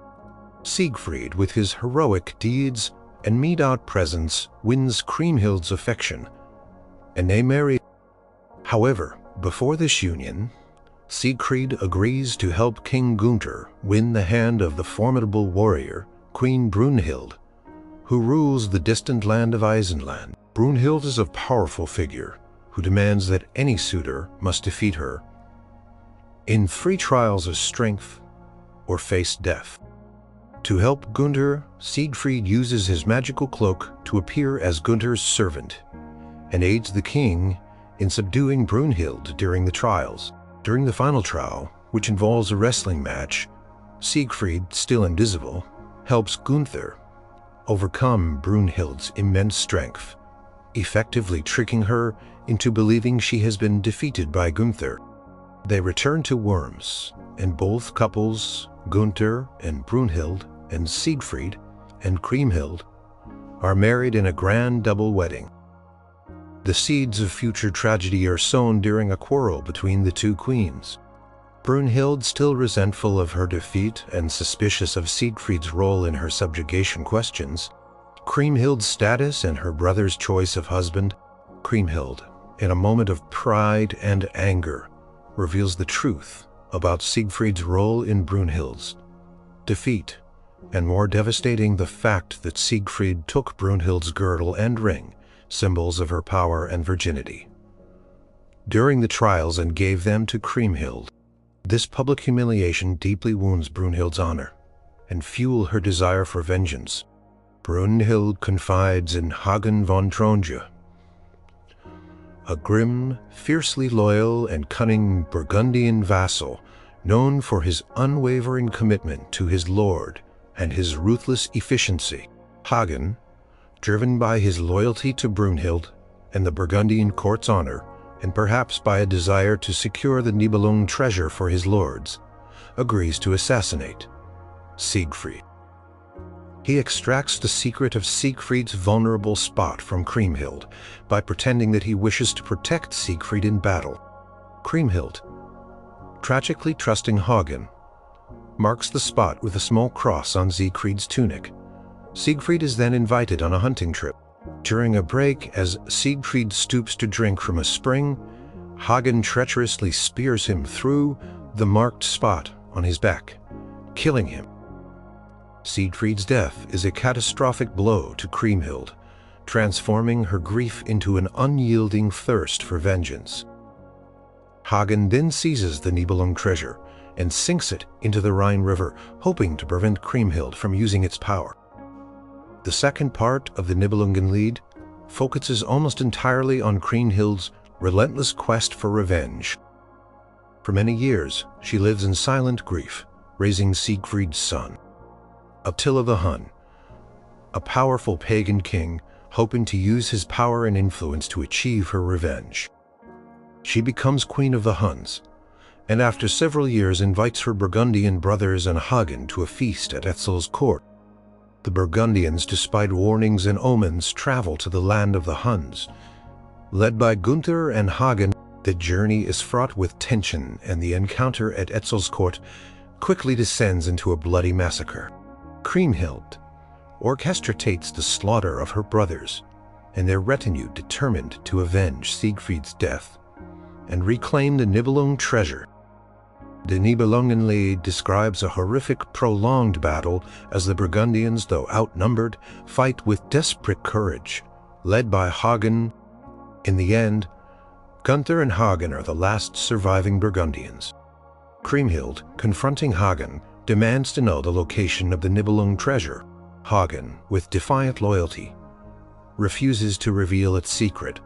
Siegfried, with his heroic deeds and meted-out presence, wins Kriemhild's affection, and they marry. However, before this union, Siegfried agrees to help King Gunther win the hand of the formidable warrior, Queen Brunhild, who rules the distant land of Isenland. Brunhild is a powerful figure who demands that any suitor must defeat her in 3 trials of strength or face death. To help Gunther, Siegfried uses his magical cloak to appear as Gunther's servant and aids the king in subduing Brunhild during the trials. During the final trial, which involves a wrestling match, Siegfried, still invisible, helps Gunther overcome Brunhild's immense strength, effectively tricking her into believing she has been defeated by Gunther. They return to Worms, and both couples, Gunther and Brunhild and Siegfried and Kriemhild, are married in a grand double wedding. The seeds of future tragedy are sown during a quarrel between the two queens. Brunhild, still resentful of her defeat and suspicious of Siegfried's role in her subjugation questions Kriemhild's status and her brother's choice of husband. Kriemhild, in a moment of pride and anger, reveals the truth about Siegfried's role in Brunhild's defeat, and more devastating, the fact that Siegfried took Brunhild's girdle and ring, symbols of her power and virginity, during the trials and gave them to Kriemhild. This public humiliation deeply wounds Brunhild's honor and fuels her desire for vengeance. Brunhild confides in Hagen von Tronje, a grim, fiercely loyal and cunning Burgundian vassal known for his unwavering commitment to his lord and his ruthless efficiency. Hagen, driven by his loyalty to Brunhild and the Burgundian court's honor, and perhaps by a desire to secure the Nibelung treasure for his lords, agrees to assassinate Siegfried. He extracts the secret of Siegfried's vulnerable spot from Kriemhild by pretending that he wishes to protect Siegfried in battle. Kriemhild, tragically trusting Hagen, marks the spot with a small cross on Siegfried's tunic. Siegfried is then invited on a hunting trip. During a break, as Siegfried stoops to drink from a spring, Hagen treacherously spears him through the marked spot on his back, killing him. Siegfried's death is a catastrophic blow to Kriemhild, transforming her grief into an unyielding thirst for vengeance. Hagen then seizes the Nibelung treasure and sinks it into the Rhine River, hoping to prevent Kriemhild from using its power. The second part of the Nibelungenlied focuses almost entirely on Kriemhild's relentless quest for revenge. For many years, she lives in silent grief, raising Siegfried's son, Attila the Hun, a powerful pagan king hoping to use his power and influence to achieve her revenge. She becomes queen of the Huns, and after several years invites her Burgundian brothers and Hagen to a feast at Etzel's court. The Burgundians, despite warnings and omens, travel to the land of the Huns. Led by Gunther and Hagen, the journey is fraught with tension, and the encounter at Etzel's court quickly descends into a bloody massacre. Kriemhild orchestrates the slaughter of her brothers and their retinue, determined to avenge Siegfried's death and reclaim the Nibelung treasure. The Nibelungenlied describes a horrific, prolonged battle as the Burgundians, though outnumbered, fight with desperate courage, led by Hagen. In the end, Gunther and Hagen are the last surviving Burgundians. Kriemhild, confronting Hagen, demands to know the location of the Nibelung treasure. Hagen, with defiant loyalty, refuses to reveal its secret,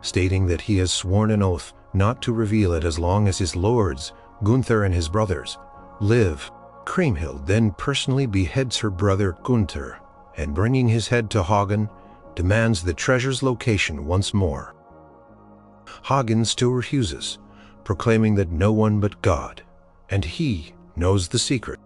stating that he has sworn an oath not to reveal it as long as his lords, Gunther and his brothers, live. Kriemhild then personally beheads her brother Gunther, and bringing his head to Hagen, demands the treasure's location once more. Hagen still refuses, proclaiming that no one but God, and he, knows the secret.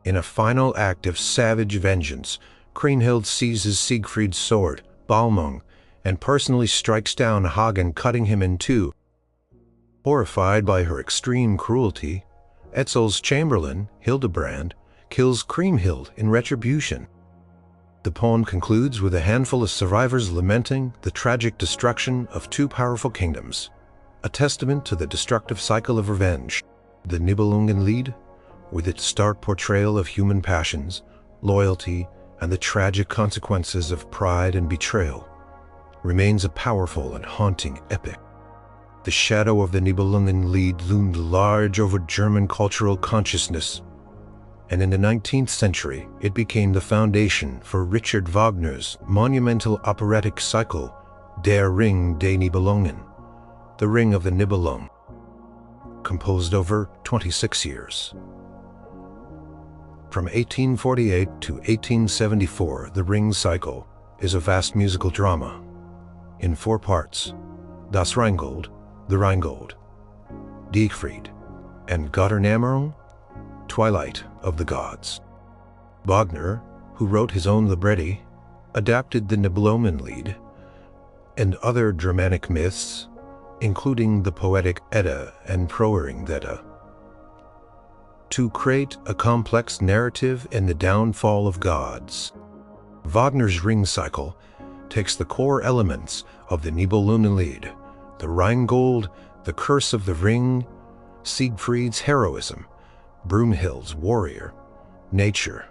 In a final act of savage vengeance, Kriemhild seizes Siegfried's sword, Balmung, and personally strikes down Hagen, cutting him in two. Horrified by her extreme cruelty, Etzel's chamberlain, Hildebrand, kills Kriemhild in retribution. The poem concludes with a handful of survivors lamenting the tragic destruction of two powerful kingdoms, a testament to the destructive cycle of revenge. The Nibelungenlied, with its stark portrayal of human passions, loyalty, and the tragic consequences of pride and betrayal, remains a powerful and haunting epic. The shadow of the Nibelungenlied loomed large over German cultural consciousness, and in the 19th century it became the foundation for Richard Wagner's monumental operatic cycle, Der Ring des Nibelungen, The Ring of the Nibelung, composed over 26 years. From 1848 to 1874, the Ring cycle is a vast musical drama in 4 parts: Das Rheingold, the Rheingold, Siegfried, and Götterdämmerung, Twilight of the Gods. Wagner, who wrote his own libretti, adapted the Nibelungenlied and other Germanic myths, including the poetic Edda and Proeringveda, to create a complex narrative in the downfall of gods. Wagner's Ring cycle takes the core elements of the Nibelungenlied, the Rheingold, the Curse of the Ring, Siegfried's heroism, Brunhild's warrior, nature,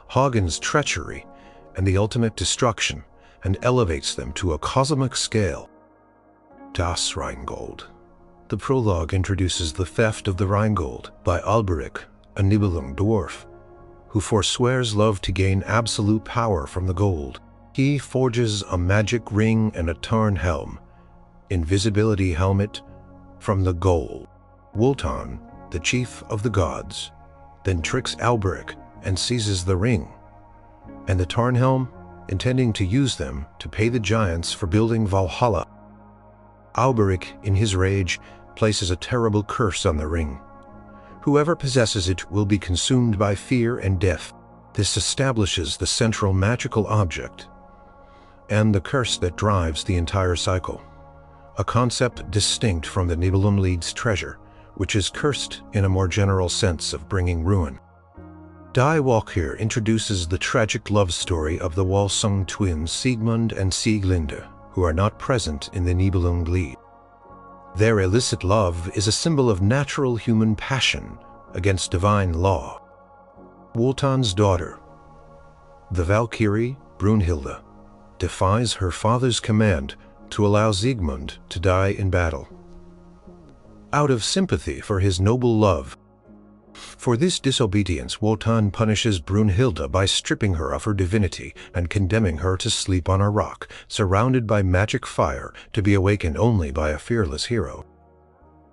Hagen's treachery, and the ultimate destruction, and elevates them to a cosmic scale. Das Rheingold. The prologue introduces the theft of the Rheingold by Alberic, a Nibelung dwarf, who forswears love to gain absolute power from the gold. He forges a magic ring and a Tarnhelm, invisibility helmet, from the gold. Wotan, the chief of the gods, then tricks Alberic and seizes the ring and the Tarnhelm, intending to use them to pay the giants for building Valhalla. Alberic, in his rage, places a terrible curse on the ring. Whoever possesses it will be consumed by fear and death. This establishes the central magical object and the curse that drives the entire cycle, a concept distinct from the Nibelungenlied's treasure, which is cursed in a more general sense of bringing ruin. Die Walküre introduces the tragic love story of the Walsung twins Siegmund and Sieglinde, who are not present in the Nibelungenlied. Their illicit love is a symbol of natural human passion against divine law. Wotan's daughter, the Valkyrie Brunhilde, defies her father's command to allow Siegmund to die in battle. Out of sympathy for his noble love, for this disobedience, Wotan punishes Brunhilde by stripping her of her divinity and condemning her to sleep on a rock, surrounded by magic fire, to be awakened only by a fearless hero.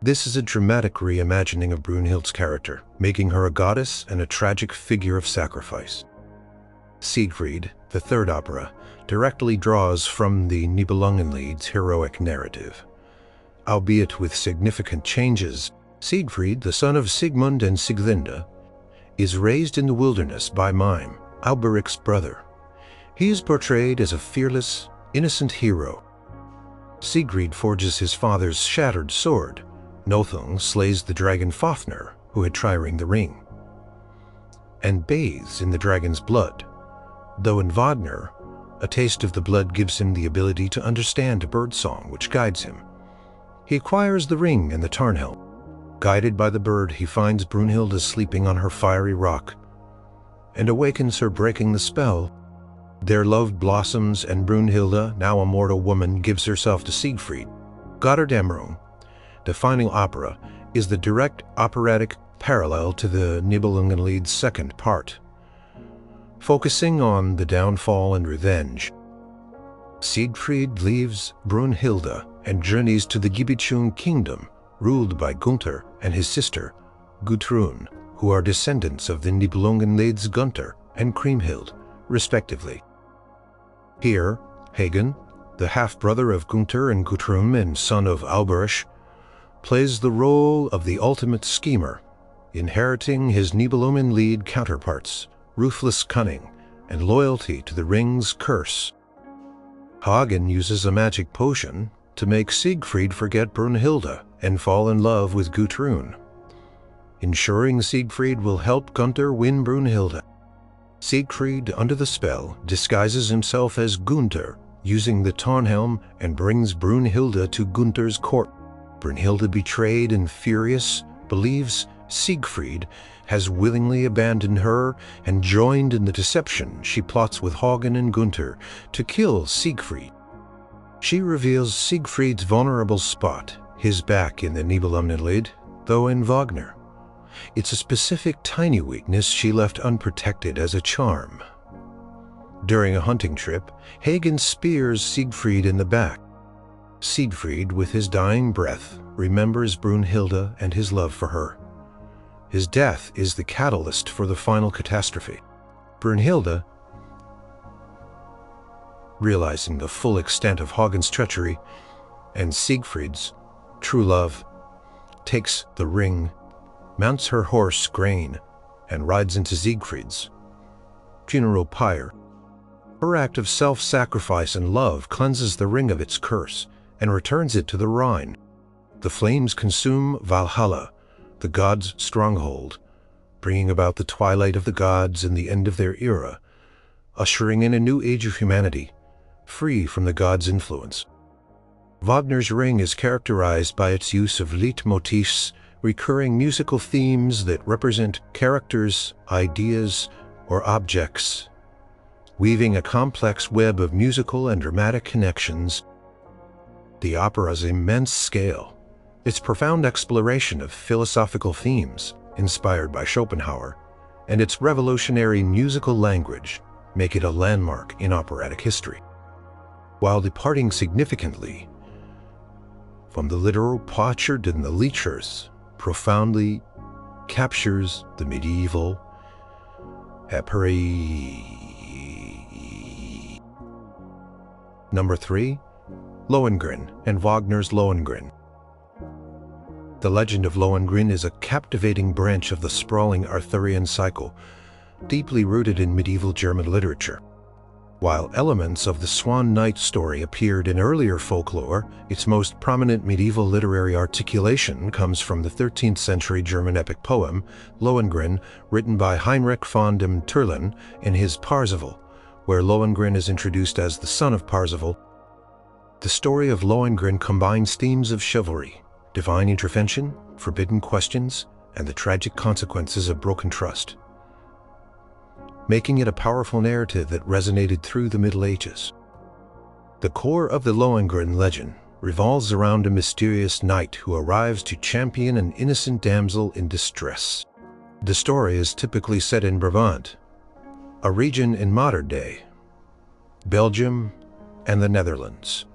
This is a dramatic reimagining of Brunhilde's character, making her a goddess and a tragic figure of sacrifice. Siegfried, the third opera, directly draws from the Nibelungenlied's heroic narrative. Albeit with significant changes, Siegfried, the son of Sigmund and Sieglinde, is raised in the wilderness by Mime, Alberic's brother. He is portrayed as a fearless, innocent hero. Siegfried forges his father's shattered sword. Nothung slays the dragon Fafnir, who had tried the ring, and bathes in the dragon's blood, though in Wagner, a taste of the blood gives him the ability to understand birdsong, which guides him. He acquires the ring and the Tarnhelm. Guided by the bird, he finds Brunhilde sleeping on her fiery rock and awakens her, breaking the spell. Their love blossoms, and Brunhilde, now a mortal woman, gives herself to Siegfried. Götterdämmerung, the final opera, is the direct operatic parallel to the Nibelungenlied's second part, focusing on the downfall and revenge. Siegfried leaves Brunhilde and journeys to the Gibichung kingdom, ruled by Gunther and his sister, Gudrun, who are descendants of the Nibelungenlied's Gunther and Kriemhild, respectively. Here, Hagen, the half-brother of Gunther and Gudrun and son of Alberic, plays the role of the ultimate schemer, inheriting his Nibelungenlied counterparts, ruthless cunning, and loyalty to the ring's curse. Hagen uses a magic potion to make Siegfried forget Brunhilde and fall in love with Gudrun, ensuring Siegfried will help Gunther win Brunhilde. Siegfried, under the spell, disguises himself as Gunther, using the Tarnhelm, and brings Brunhilde to Gunther's court. Brunhilde, betrayed and furious, believes Siegfried has willingly abandoned her and joined in the deception. She plots with Hagen and Gunther to kill Siegfried. She reveals Siegfried's vulnerable spot, his back in the Nibelungenlied, though in Wagner. It's a specific tiny weakness she left unprotected as a charm. During a hunting trip, Hagen spears Siegfried in the back. Siegfried, with his dying breath, remembers Brunhilde and his love for her. His death is the catalyst for the final catastrophe. Brunhilde, realizing the full extent of Hagen's treachery and Siegfried's true love, takes the ring, mounts her horse Grain, and rides into Siegfried's funeral pyre. Her act of self-sacrifice and love cleanses the ring of its curse and returns it to the Rhine. The flames consume Valhalla, the gods' stronghold, bringing about the twilight of the gods and the end of their era, ushering in a new age of humanity, free from the gods' influence. Wagner's Ring is characterized by its use of leitmotifs, recurring musical themes that represent characters, ideas, or objects, weaving a complex web of musical and dramatic connections. The opera's immense scale, its profound exploration of philosophical themes inspired by Schopenhauer, and its revolutionary musical language make it a landmark in operatic history. While departing significantly from the literal potsherd and the liedjes, profoundly captures the medieval operatic. Number 3. Lohengrin and Wagner's Lohengrin. The legend of Lohengrin is a captivating branch of the sprawling Arthurian cycle, deeply rooted in medieval German literature. While elements of the Swan Knight story appeared in earlier folklore, its most prominent medieval literary articulation comes from the 13th century German epic poem, Lohengrin, written by Heinrich von dem Turlen in his Parzival, where Lohengrin is introduced as the son of Parzival. The story of Lohengrin combines themes of chivalry, divine intervention, forbidden questions, and the tragic consequences of broken trust, making it a powerful narrative that resonated through the Middle Ages. The core of the Lohengrin legend revolves around a mysterious knight who arrives to champion an innocent damsel in distress. The story is typically set in Brabant, a region in modern-day Belgium and the Netherlands.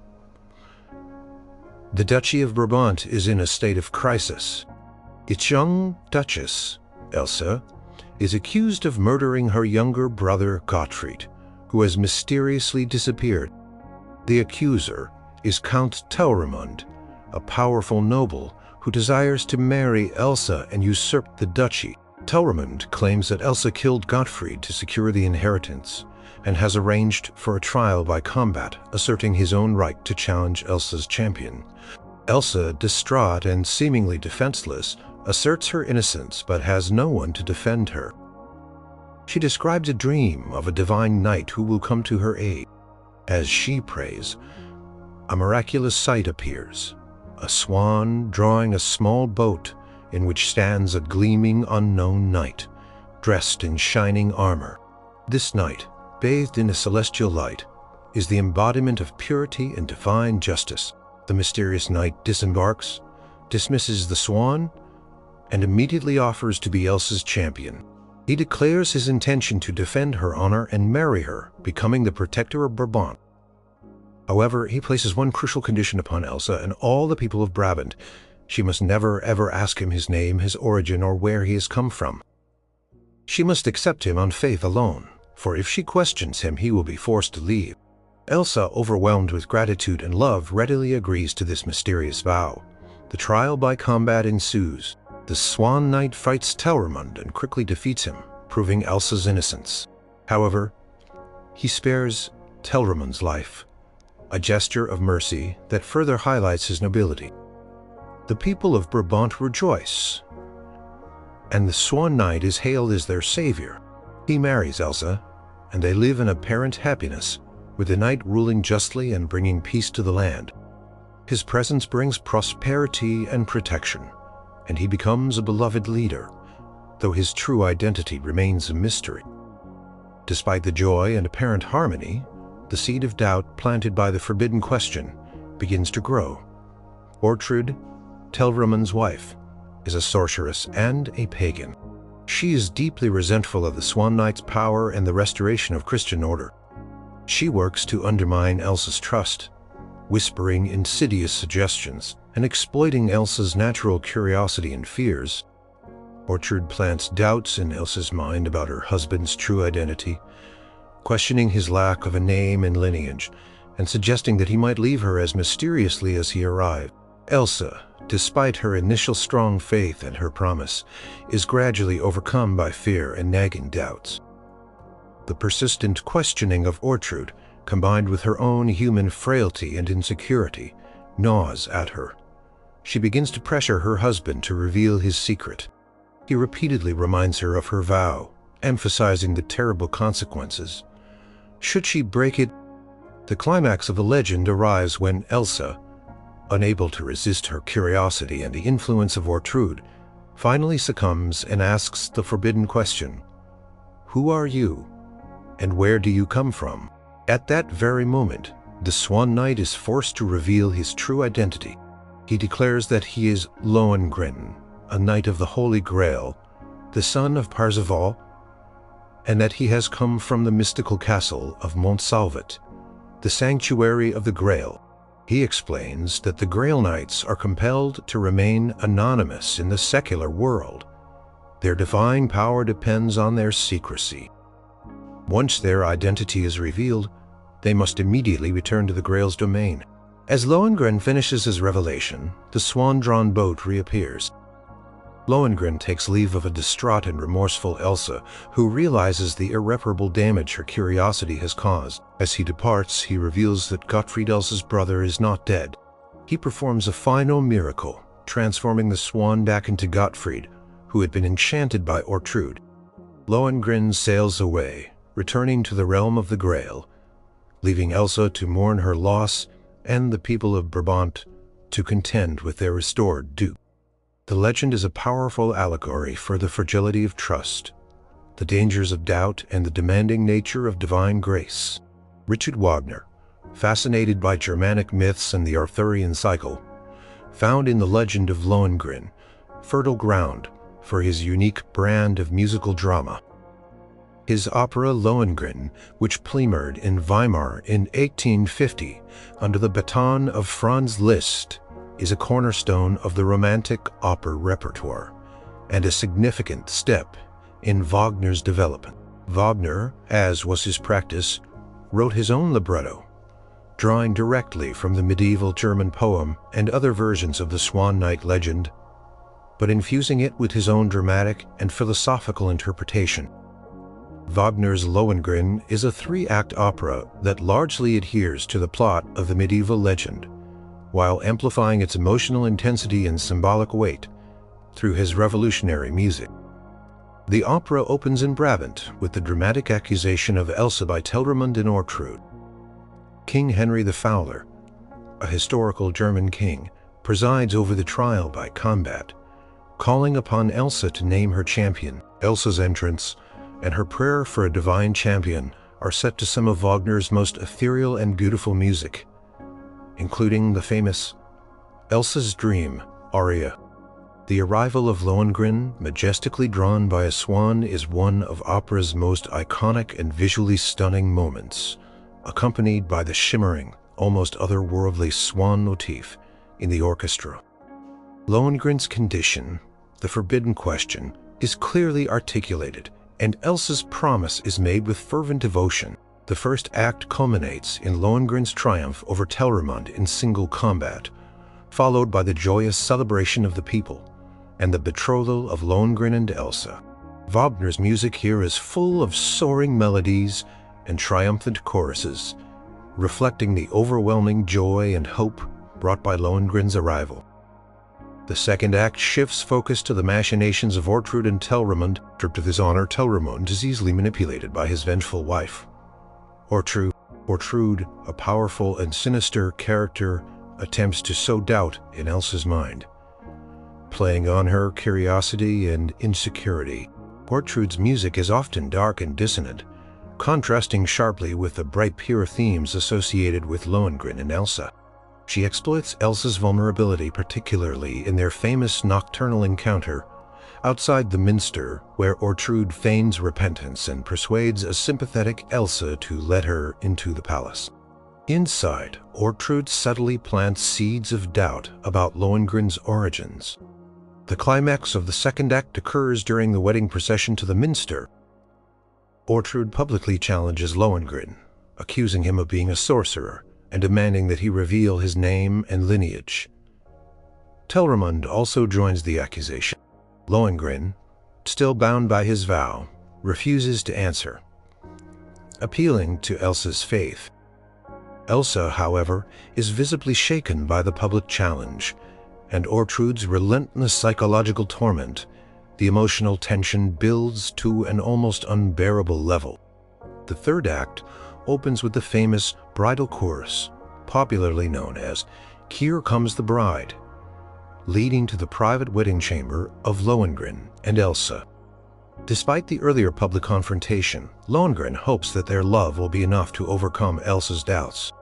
The Duchy of Brabant is in a state of crisis. Its young Duchess, Elsa, is accused of murdering her younger brother Gottfried, who has mysteriously disappeared. The accuser is Count Telramund, a powerful noble who desires to marry Elsa and usurp the duchy. Telramund claims that Elsa killed Gottfried to secure the inheritance and has arranged for a trial by combat, asserting his own right to challenge Elsa's champion. Elsa, distraught and seemingly defenseless, asserts her innocence but has no one to defend her. She describes a dream of a divine knight who will come to her aid. As she prays, a miraculous sight appears, a swan drawing a small boat in which stands a gleaming unknown knight, dressed in shining armor. This knight, bathed in a celestial light, is the embodiment of purity and divine justice. The mysterious knight disembarks, dismisses the swan, and immediately offers to be Elsa's champion. He declares his intention to defend her honor and marry her, becoming the protector of Brabant. However, he places one crucial condition upon Elsa and all the people of Brabant. She must never ever ask him his name, his origin, or where he has come from. She must accept him on faith alone, for if she questions him, he will be forced to leave. Elsa, overwhelmed with gratitude and love, readily agrees to this mysterious vow. The trial by combat ensues. The Swan Knight fights Telramund and quickly defeats him, proving Elsa's innocence. However, he spares Telramund's life, a gesture of mercy that further highlights his nobility. The people of Brabant rejoice, and the Swan Knight is hailed as their savior. He marries Elsa, and they live in apparent happiness, with the knight ruling justly and bringing peace to the land. His presence brings prosperity and protection, and he becomes a beloved leader, though his true identity remains a mystery. Despite the joy and apparent harmony, the seed of doubt planted by the forbidden question begins to grow. Ortrud, Telramund's wife, is a sorceress and a pagan. She is deeply resentful of the Swan Knight's power and the restoration of Christian order. She works to undermine Elsa's trust, whispering insidious suggestions and exploiting Elsa's natural curiosity and fears. Ortrud plants doubts in Elsa's mind about her husband's true identity, questioning his lack of a name and lineage, and suggesting that he might leave her as mysteriously as he arrived. Elsa, despite her initial strong faith and her promise, is gradually overcome by fear and nagging doubts. The persistent questioning of Ortrud, combined with her own human frailty and insecurity, gnaws at her. She begins to pressure her husband to reveal his secret. He repeatedly reminds her of her vow, emphasizing the terrible consequences should she break it. The climax of the legend arrives when Elsa, unable to resist her curiosity and the influence of Ortrud, finally succumbs and asks the forbidden question, "Who are you, and where do you come from?" At that very moment, the Swan Knight is forced to reveal his true identity. He declares that he is Lohengrin, a knight of the Holy Grail, the son of Parzival, and that he has come from the mystical castle of Montsalvet, the sanctuary of the Grail. He explains that the Grail Knights are compelled to remain anonymous in the secular world. Their divine power depends on their secrecy. Once their identity is revealed, they must immediately return to the Grail's domain. As Lohengrin finishes his revelation, the swan-drawn boat reappears. Lohengrin takes leave of a distraught and remorseful Elsa, who realizes the irreparable damage her curiosity has caused. As he departs, he reveals that Gottfried, Elsa's brother, is not dead. He performs a final miracle, transforming the swan back into Gottfried, who had been enchanted by Ortrud. Lohengrin sails away, returning to the realm of the Grail, leaving Elsa to mourn her loss and the people of Brabant to contend with their restored duke. The legend is a powerful allegory for the fragility of trust, the dangers of doubt, and the demanding nature of divine grace. Richard Wagner, fascinated by Germanic myths and the Arthurian cycle, found in the legend of Lohengrin fertile ground for his unique brand of musical drama. His opera Lohengrin, which premiered in Weimar in 1850 under the baton of Franz Liszt, is a cornerstone of the Romantic opera repertoire and a significant step in Wagner's development. Wagner, as was his practice, wrote his own libretto, drawing directly from the medieval German poem and other versions of the Swan Knight legend, but infusing it with his own dramatic and philosophical interpretation. Wagner's Lohengrin is a three-act opera that largely adheres to the plot of the medieval legend, while amplifying its emotional intensity and symbolic weight through his revolutionary music. The opera opens in Brabant with the dramatic accusation of Elsa by Telramund and Ortrud. King Henry the Fowler, a historical German king, presides over the trial by combat, calling upon Elsa to name her champion. Elsa's entrance and her prayer for a divine champion are set to some of Wagner's most ethereal and beautiful music, including the famous Elsa's Dream aria. The arrival of Lohengrin, majestically drawn by a swan, is one of opera's most iconic and visually stunning moments, accompanied by the shimmering, almost otherworldly swan motif in the orchestra. Lohengrin's condition, the forbidden question, is clearly articulated, and Elsa's promise is made with fervent devotion. The first act culminates in Lohengrin's triumph over Telramund in single combat, followed by the joyous celebration of the people and the betrothal of Lohengrin and Elsa. Wagner's music here is full of soaring melodies and triumphant choruses, reflecting the overwhelming joy and hope brought by Lohengrin's arrival. The second act shifts focus to the machinations of Ortrud and Telramund. Stripped of his honor, Telramund is easily manipulated by his vengeful wife. Ortrud, a powerful and sinister character, attempts to sow doubt in Elsa's mind, playing on her curiosity and insecurity. Ortrud's music is often dark and dissonant, contrasting sharply with the bright, pure themes associated with Lohengrin and Elsa. She exploits Elsa's vulnerability, particularly in their famous nocturnal encounter outside the minster, where Ortrud feigns repentance and persuades a sympathetic Elsa to let her into the palace. Inside, Ortrud subtly plants seeds of doubt about Lohengrin's origins. The climax of the second act occurs during the wedding procession to the minster. Ortrud publicly challenges Lohengrin, accusing him of being a sorcerer and demanding that he reveal his name and lineage. Telramund also joins the accusation. Lohengrin, still bound by his vow, refuses to answer, appealing to Elsa's faith. Elsa, however, is visibly shaken by the public challenge, and Ortrud's relentless psychological torment. The emotional tension builds to an almost unbearable level. The third act opens with the famous bridal chorus, popularly known as "Here Comes the Bride," leading to the private wedding chamber of Lohengrin and Elsa. Despite the earlier public confrontation, Lohengrin hopes that their love will be enough to overcome Elsa's doubts.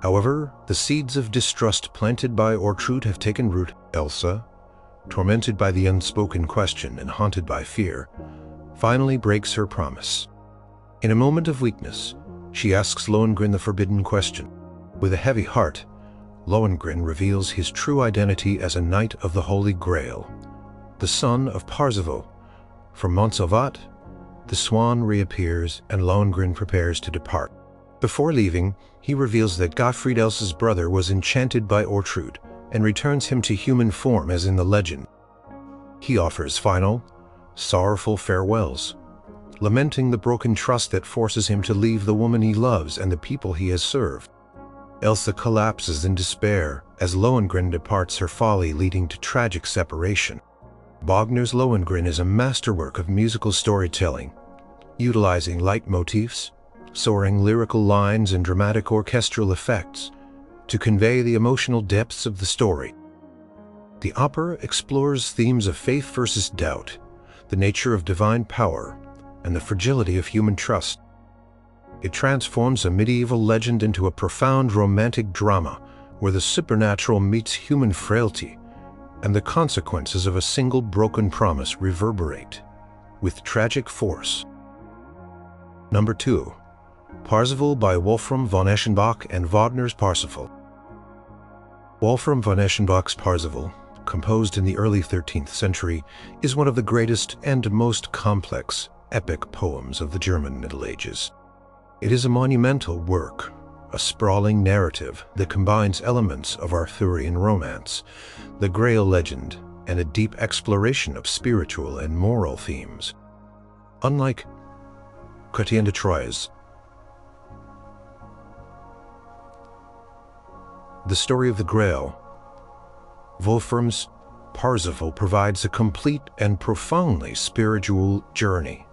However, the seeds of distrust planted by Ortrud have taken root. Elsa, tormented by the unspoken question and haunted by fear, finally breaks her promise. In a moment of weakness, she asks Lohengrin the forbidden question. With a heavy heart, Lohengrin reveals his true identity as a knight of the Holy Grail, the son of Parzival. From Montsalvat, the swan reappears and Lohengrin prepares to depart. Before leaving, he reveals that Gottfried, Elsa's brother, was enchanted by Ortrud and returns him to human form as in the legend. He offers final, sorrowful farewells, lamenting the broken trust that forces him to leave the woman he loves and the people he has served. Elsa collapses in despair as Lohengrin departs, her folly leading to tragic separation. Wagner's Lohengrin is a masterwork of musical storytelling, utilizing leitmotifs, soaring lyrical lines, and dramatic orchestral effects to convey the emotional depths of the story. The opera explores themes of faith versus doubt, the nature of divine power, and the fragility of human trust. It transforms a medieval legend into a profound romantic drama where the supernatural meets human frailty, and the consequences of a single broken promise reverberate with tragic force. Number 2. Parzival by Wolfram von Eschenbach and Wagner's Parsifal. Wolfram von Eschenbach's Parzival, composed in the early 13th century, is one of the greatest and most complex epic poems of the German Middle Ages. It is a monumental work, a sprawling narrative that combines elements of Arthurian romance, the Grail legend, and a deep exploration of spiritual and moral themes. Unlike Chrétien de Troyes, the story of the Grail, Wolfram's Parzival provides a complete and profoundly spiritual journey.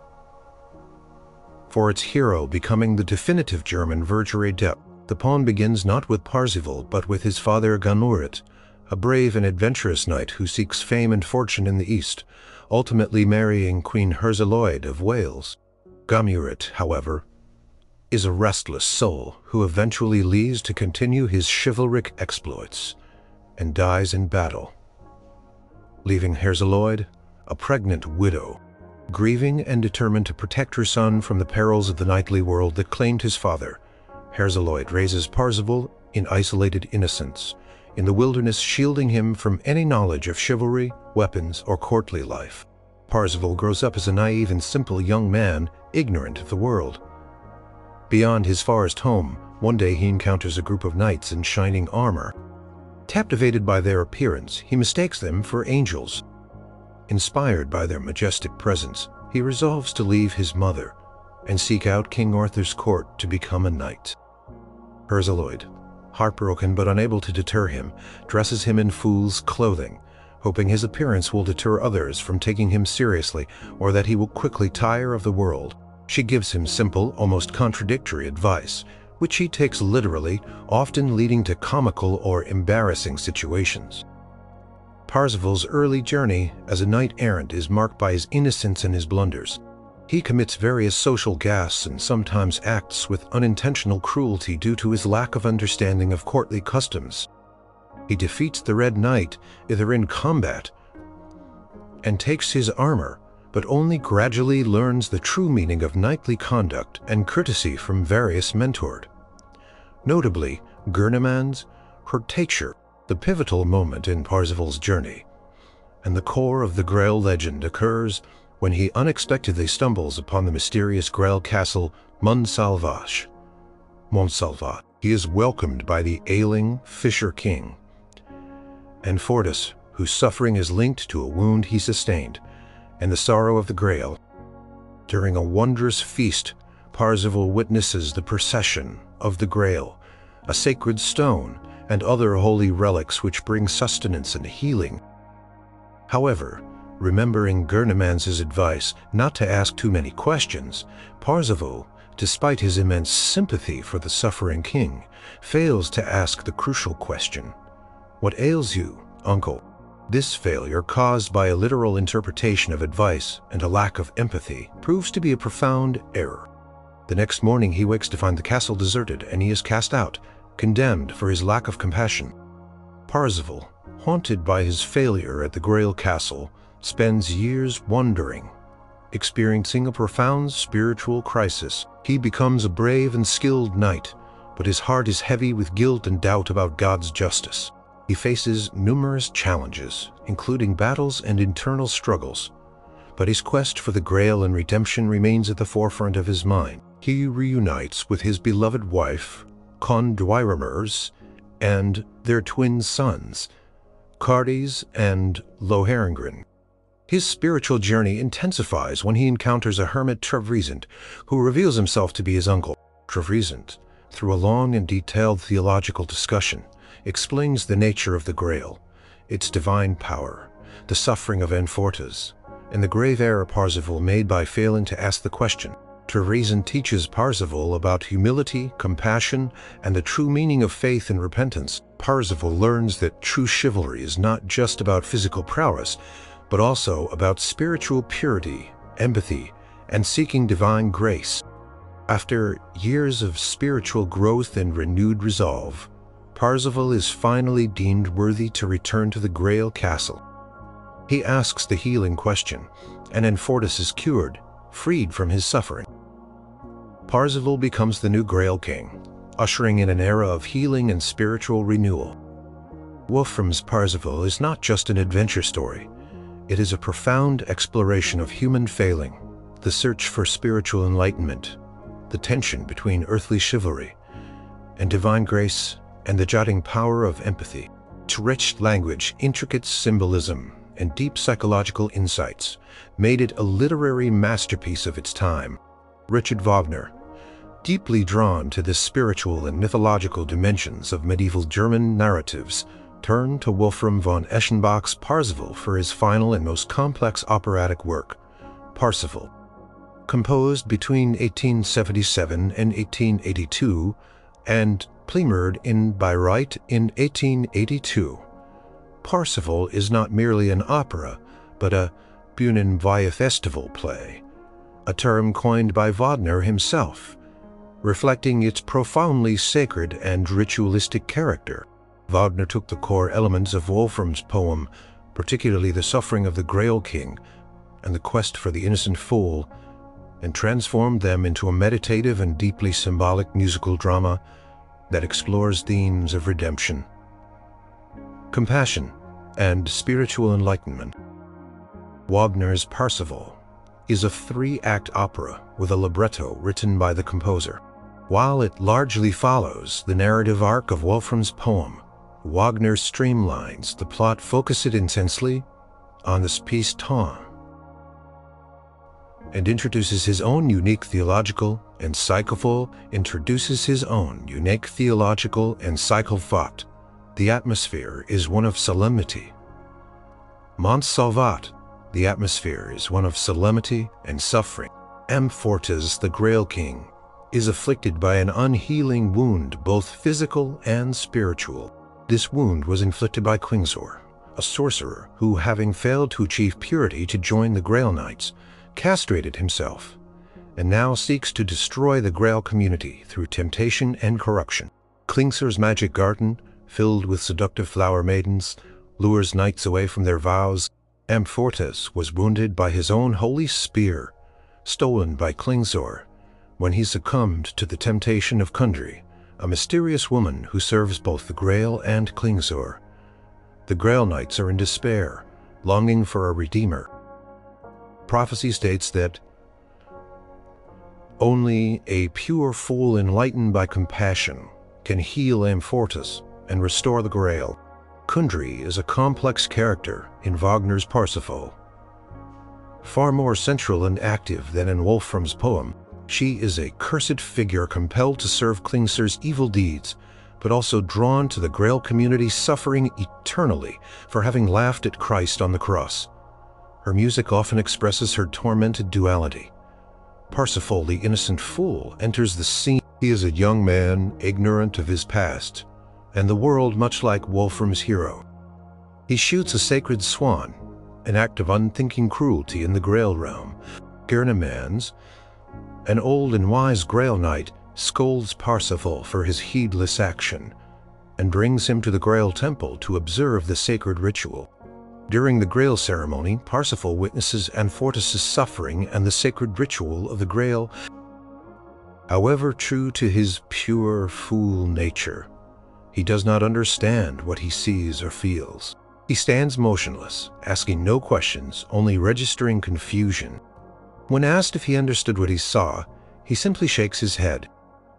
For its hero becoming the definitive German virtuosic, the poem begins not with Parzival but with his father Ganurit, a brave and adventurous knight who seeks fame and fortune in the East, ultimately marrying Queen Herzeloid of Wales. Ganurit, however, is a restless soul who eventually leaves to continue his chivalric exploits and dies in battle, leaving Herzeloid, a pregnant widow, grieving and determined to protect her son from the perils of the knightly world that claimed his father. Herzeloid raises Parzival in isolated innocence, in the wilderness, shielding him from any knowledge of chivalry, weapons, or courtly life. Parzival grows up as a naive and simple young man, ignorant of the world. Beyond his forest home, one day he encounters a group of knights in shining armor. Captivated by their appearance, he mistakes them for angels. Inspired by their majestic presence, he resolves to leave his mother and seek out King Arthur's court to become a knight. Herzeloid, heartbroken but unable to deter him, dresses him in fool's clothing, hoping his appearance will deter others from taking him seriously or that he will quickly tire of the world. She gives him simple, almost contradictory advice, which he takes literally, often leading to comical or embarrassing situations. Parzival's early journey as a knight-errant is marked by his innocence and his blunders. He commits various social gasps and sometimes acts with unintentional cruelty due to his lack of understanding of courtly customs. He defeats the Red Knight, either in combat, and takes his armor, but only gradually learns the true meaning of knightly conduct and courtesy from various mentored, Notably, Gurneman's Hertature, the pivotal moment in Parzival's journey, and the core of the Grail legend occurs when he unexpectedly stumbles upon the mysterious Grail castle Montsalvat. He is welcomed by the ailing Fisher King, Enfortus, whose suffering is linked to a wound he sustained, and the sorrow of the Grail. During a wondrous feast, Parzival witnesses the procession of the Grail, a sacred stone, and other holy relics which bring sustenance and healing. However, remembering Gurneman's advice not to ask too many questions, Parzival, despite his immense sympathy for the suffering king, fails to ask the crucial question, "What ails you, uncle?" This failure, caused by a literal interpretation of advice and a lack of empathy, proves to be a profound error. The next morning he wakes to find the castle deserted, and he is cast out, condemned for his lack of compassion. Parzival, haunted by his failure at the Grail Castle, spends years wandering. Experiencing a profound spiritual crisis, he becomes a brave and skilled knight, but his heart is heavy with guilt and doubt about God's justice. He faces numerous challenges, including battles and internal struggles, but his quest for the Grail and redemption remains at the forefront of his mind. He reunites with his beloved wife, Conveying, and their twin sons, Cardis and Lohengrin. His spiritual journey intensifies when he encounters a hermit Trevisan, who reveals himself to be his uncle. Trevisan, through a long and detailed theological discussion, explains the nature of the Grail, its divine power, the suffering of Enfortus, and the grave error Parzival made by failing to ask the question. Trevisan teaches Parzival about humility, compassion, and the true meaning of faith and repentance. Parzival learns that true chivalry is not just about physical prowess, but also about spiritual purity, empathy, and seeking divine grace. After years of spiritual growth and renewed resolve, Parzival is finally deemed worthy to return to the Grail Castle. He asks the healing question, and Enfortus is cured, freed from his suffering. Parzival becomes the new Grail King, ushering in an era of healing and spiritual renewal. Wolfram's Parzival is not just an adventure story. It is a profound exploration of human failing, the search for spiritual enlightenment, the tension between earthly chivalry and divine grace, and the jotting power of empathy. Its rich language, intricate symbolism, and deep psychological insights made it a literary masterpiece of its time. Richard Wagner, deeply drawn to the spiritual and mythological dimensions of medieval German narratives, turned to Wolfram von Eschenbach's Parzival for his final and most complex operatic work, Parsifal. Composed between 1877 and 1882 and premiered in Bayreuth in 1882, Parsifal is not merely an opera, but a Bühnenweihfestival play, a term coined by Wagner himself, reflecting its profoundly sacred and ritualistic character. Wagner took the core elements of Wolfram's poem, particularly the suffering of the Grail King and the quest for the innocent fool, and transformed them into a meditative and deeply symbolic musical drama that explores themes of redemption, compassion, and spiritual enlightenment. Wagner's Parsifal is a three-act opera with a libretto written by the composer. While it largely follows the narrative arc of Wolfram's poem, Wagner streamlines the plot, focusing intensely on the pièce temps, and introduces his own unique theological and psychophil. The atmosphere is one of solemnity. Montsalvat, the atmosphere is one of solemnity and suffering. Enfortus, the Grail King, is afflicted by an unhealing wound, both physical and spiritual. This wound was inflicted by Klingsor, a sorcerer who, having failed to achieve purity to join the Grail Knights, castrated himself, and now seeks to destroy the Grail community through temptation and corruption. Klingsor's magic garden, filled with seductive flower maidens, lures knights away from their vows. Enfortus was wounded by his own holy spear, stolen by Klingsor, when he succumbed to the temptation of Kundry, a mysterious woman who serves both the Grail and Klingsor. The Grail Knights are in despair, longing for a redeemer. Prophecy states that only a pure fool enlightened by compassion can heal Amfortas and restore the Grail. Kundry is a complex character in Wagner's Parsifal. Far more central and active than in Wolfram's poem, she is a cursed figure compelled to serve Klingsor's evil deeds, but also drawn to the Grail community, suffering eternally for having laughed at Christ on the cross. Her music often expresses her tormented duality. Parsifal, the innocent fool, enters the scene. He is a young man, ignorant of his past, and the world much like Wolfram's hero. He shoots a sacred swan, an act of unthinking cruelty in the Grail realm. Gurnemans, an old and wise Grail Knight, scolds Parsifal for his heedless action and brings him to the Grail Temple to observe the sacred ritual. During the Grail ceremony, Parsifal witnesses Amfortas' suffering and the sacred ritual of the Grail. However, true to his pure fool nature, he does not understand what he sees or feels. He stands motionless, asking no questions, only registering confusion. When asked if he understood what he saw, he simply shakes his head.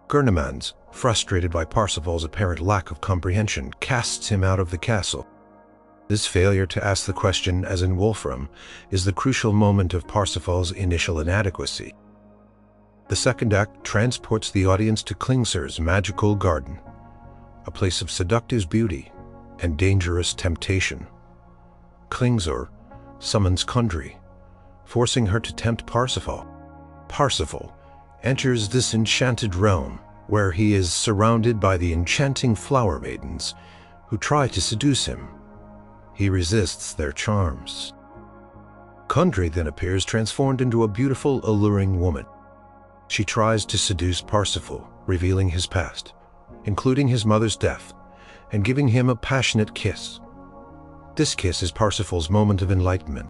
Gurnemans, frustrated by Parsifal's apparent lack of comprehension, casts him out of the castle. This failure to ask the question, as in Wolfram, is the crucial moment of Parsifal's initial inadequacy. The second act transports the audience to Klingsor's magical garden, a place of seductive beauty and dangerous temptation. Klingsor summons Kundry, forcing her to tempt Parsifal. Parsifal enters this enchanted realm, where he is surrounded by the enchanting flower maidens who try to seduce him. He resists their charms. Kundry then appears transformed into a beautiful, alluring woman. She tries to seduce Parsifal, revealing his past, including his mother's death, and giving him a passionate kiss. This kiss is Parsifal's moment of enlightenment.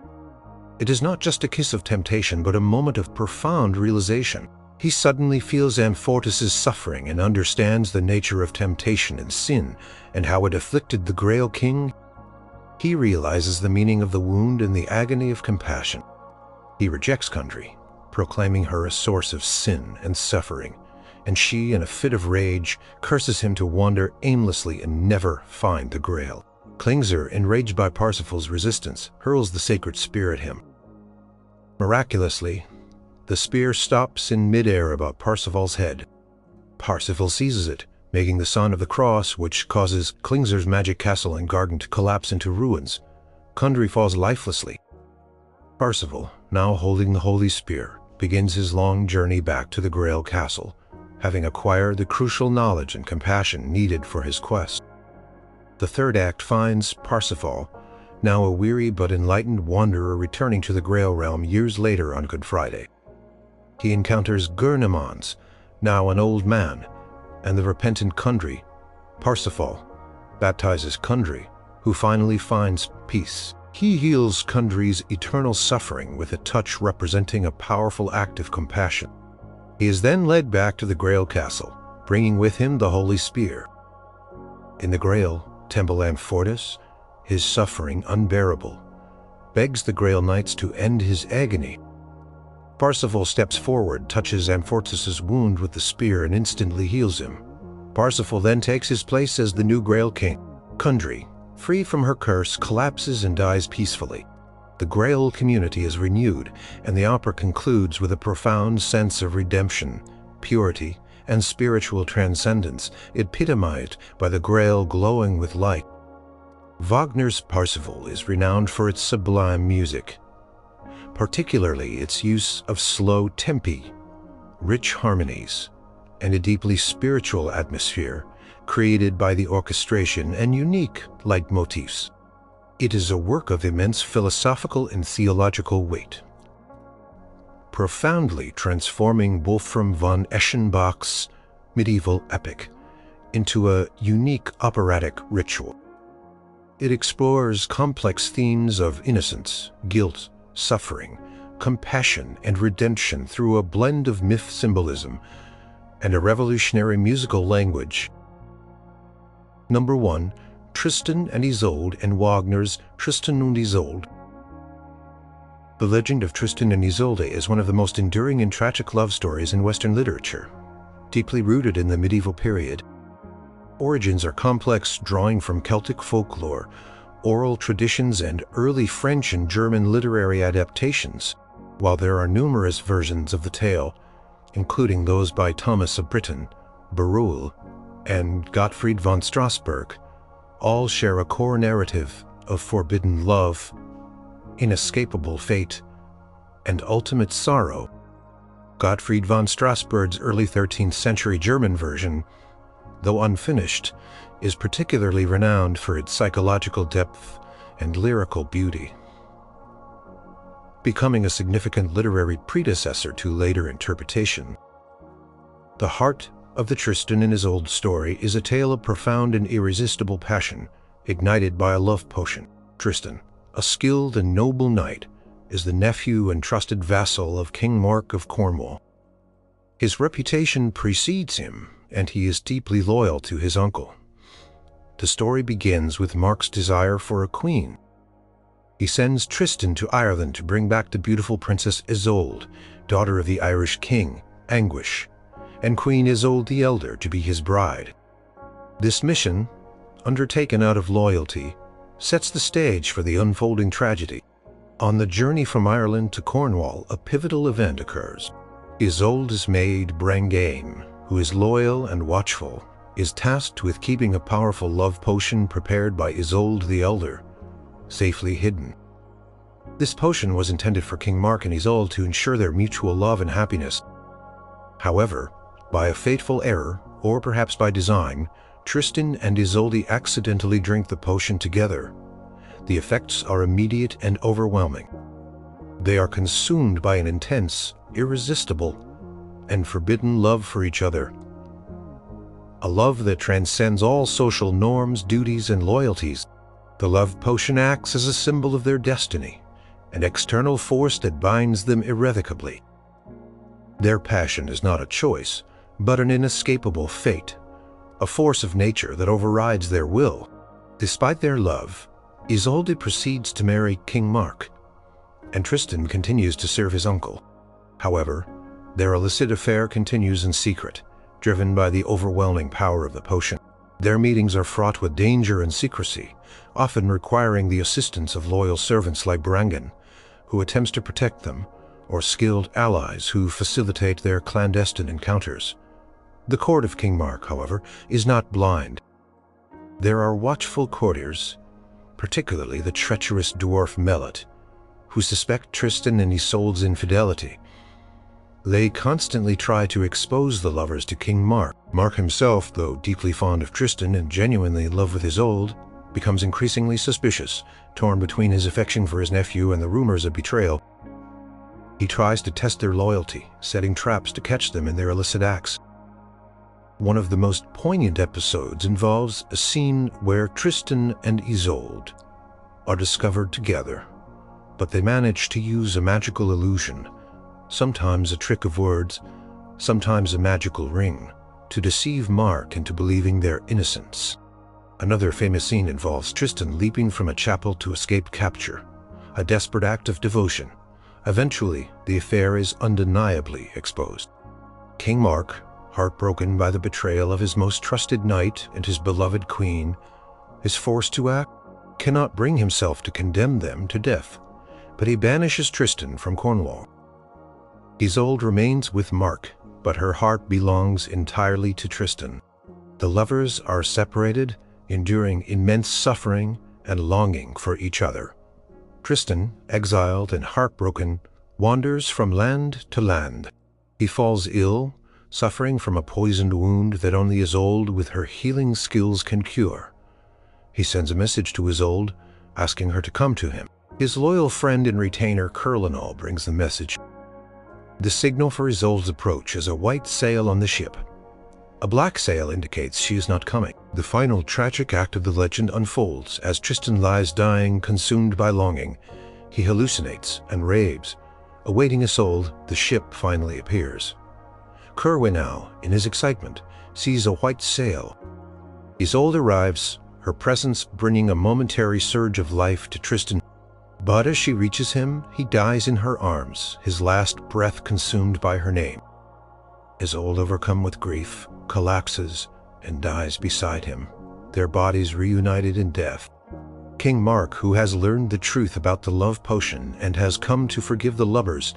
It is not just a kiss of temptation, but a moment of profound realization. He suddenly feels Amfortas' suffering and understands the nature of temptation and sin, and how it afflicted the Grail King. He realizes the meaning of the wound and the agony of compassion. He rejects Kundry, proclaiming her a source of sin and suffering, and she, in a fit of rage, curses him to wander aimlessly and never find the Grail. Klingsor, enraged by Parsifal's resistance, hurls the sacred spear at him. Miraculously, the spear stops in midair about Parsifal's head. Parsifal seizes it, making the sign of the cross, which causes Klingsor's magic castle and garden to collapse into ruins. Kundry falls lifelessly. Parsifal, now holding the holy spear, begins his long journey back to the Grail castle, having acquired the crucial knowledge and compassion needed for his quest. The third act finds Parsifal, now a weary but enlightened wanderer, returning to the Grail realm years later on Good Friday. He encounters Gurnemans, now an old man, and the repentant Kundry. Parsifal baptizes Kundry, who finally finds peace. He heals Kundry's eternal suffering with a touch representing a powerful act of compassion. He is then led back to the Grail castle, bringing with him the holy spear. In the Grail Temple, Amfortas, his suffering unbearable, begs the Grail Knights to end his agony. Parsifal steps forward, touches Amfortas' wound with the spear, and instantly heals him. Parsifal then takes his place as the new Grail King. Kundry, free from her curse, collapses and dies peacefully. The Grail community is renewed, and the opera concludes with a profound sense of redemption, purity, and spiritual transcendence, epitomized by the Grail glowing with light. Wagner's Parsifal is renowned for its sublime music, particularly its use of slow tempi, rich harmonies, and a deeply spiritual atmosphere created by the orchestration and unique leitmotifs. It is a work of immense philosophical and theological weight, profoundly transforming Wolfram von Eschenbach's medieval epic into a unique operatic ritual. It explores complex themes of innocence, guilt, suffering, compassion, and redemption through a blend of myth symbolism, and a revolutionary musical language. Number 1. Tristan and Isolde and Wagner's Tristan und Isolde. The legend of Tristan and Isolde is one of the most enduring and tragic love stories in Western literature, deeply rooted in the medieval period. Origins are complex, drawing from Celtic folklore, oral traditions, and early French and German literary adaptations, while there are numerous versions of the tale, including those by Thomas of Britain, Berulle, and Gottfried von Strasberg. All share a core narrative of forbidden love, inescapable fate, and ultimate sorrow. Gottfried von Strasberg's early 13th century German version, though unfinished, is particularly renowned for its psychological depth and lyrical beauty, becoming a significant literary predecessor to later interpretation. The heart of the Tristan and Isolde story is a tale of profound and irresistible passion, ignited by a love potion. Tristan, a skilled and noble knight, is the nephew and trusted vassal of King Mark of Cornwall. His reputation precedes him, and he is deeply loyal to his uncle. The story begins with Mark's desire for a queen. He sends Tristan to Ireland to bring back the beautiful Princess Isolde, daughter of the Irish king, Anguish, and Queen Isolde the Elder to be his bride. This mission, undertaken out of loyalty, sets the stage for the unfolding tragedy. On the journey from Ireland to Cornwall, a pivotal event occurs. Isolde's maid Brangame, who is loyal and watchful, is tasked with keeping a powerful love potion prepared by Isolde the Elder, safely hidden. This potion was intended for King Mark and Isolde to ensure their mutual love and happiness. However, by a fateful error, or perhaps by design, Tristan and Isolde accidentally drink the potion together. The effects are immediate and overwhelming. They are consumed by an intense, irresistible, and forbidden love for each other. A love that transcends all social norms, duties, and loyalties. The love potion acts as a symbol of their destiny, an external force that binds them irrevocably. Their passion is not a choice, but an inescapable fate, a force of nature that overrides their will. Despite their love, Isolde proceeds to marry King Mark, and Tristan continues to serve his uncle. However, their illicit affair continues in secret, driven by the overwhelming power of the potion. Their meetings are fraught with danger and secrecy, often requiring the assistance of loyal servants like Brangan, who attempts to protect them, or skilled allies who facilitate their clandestine encounters. The court of King Mark, however, is not blind. There are watchful courtiers, particularly the treacherous dwarf Melot, who suspect Tristan and Isolde's infidelity. They constantly try to expose the lovers to King Mark. Mark himself, though deeply fond of Tristan and genuinely in love with Isolde, becomes increasingly suspicious, torn between his affection for his nephew and the rumors of betrayal. He tries to test their loyalty, setting traps to catch them in their illicit acts. One of the most poignant episodes involves a scene where Tristan and Isolde are discovered together, but they manage to use a magical illusion, sometimes a trick of words, sometimes a magical ring, to deceive Mark into believing their innocence. Another famous scene involves Tristan leaping from a chapel to escape capture, a desperate act of devotion. Eventually, the affair is undeniably exposed. King Mark, heartbroken by the betrayal of his most trusted knight and his beloved queen, is forced to act, cannot bring himself to condemn them to death, but he banishes Tristan from Cornwall. Isolde remains with Mark, but her heart belongs entirely to Tristan. The lovers are separated, enduring immense suffering and longing for each other. Tristan, exiled and heartbroken, wanders from land to land. He falls ill, suffering from a poisoned wound that only Isolde with her healing skills can cure. He sends a message to Isolde, asking her to come to him. His loyal friend and retainer Curlinal brings the message. The signal for Isolde's approach is a white sail on the ship. A black sail indicates she is not coming. The final tragic act of the legend unfolds as Tristan lies dying, consumed by longing. He hallucinates and raves. Awaiting Isolde, the ship finally appears. Kerwinnow, in his excitement, sees a white sail. Isolde arrives, her presence bringing a momentary surge of life to Tristan. But as she reaches him, he dies in her arms, his last breath consumed by her name. Isolde, overcome with grief, collapses and dies beside him, their bodies reunited in death. King Mark, who has learned the truth about the love potion and has come to forgive the lovers,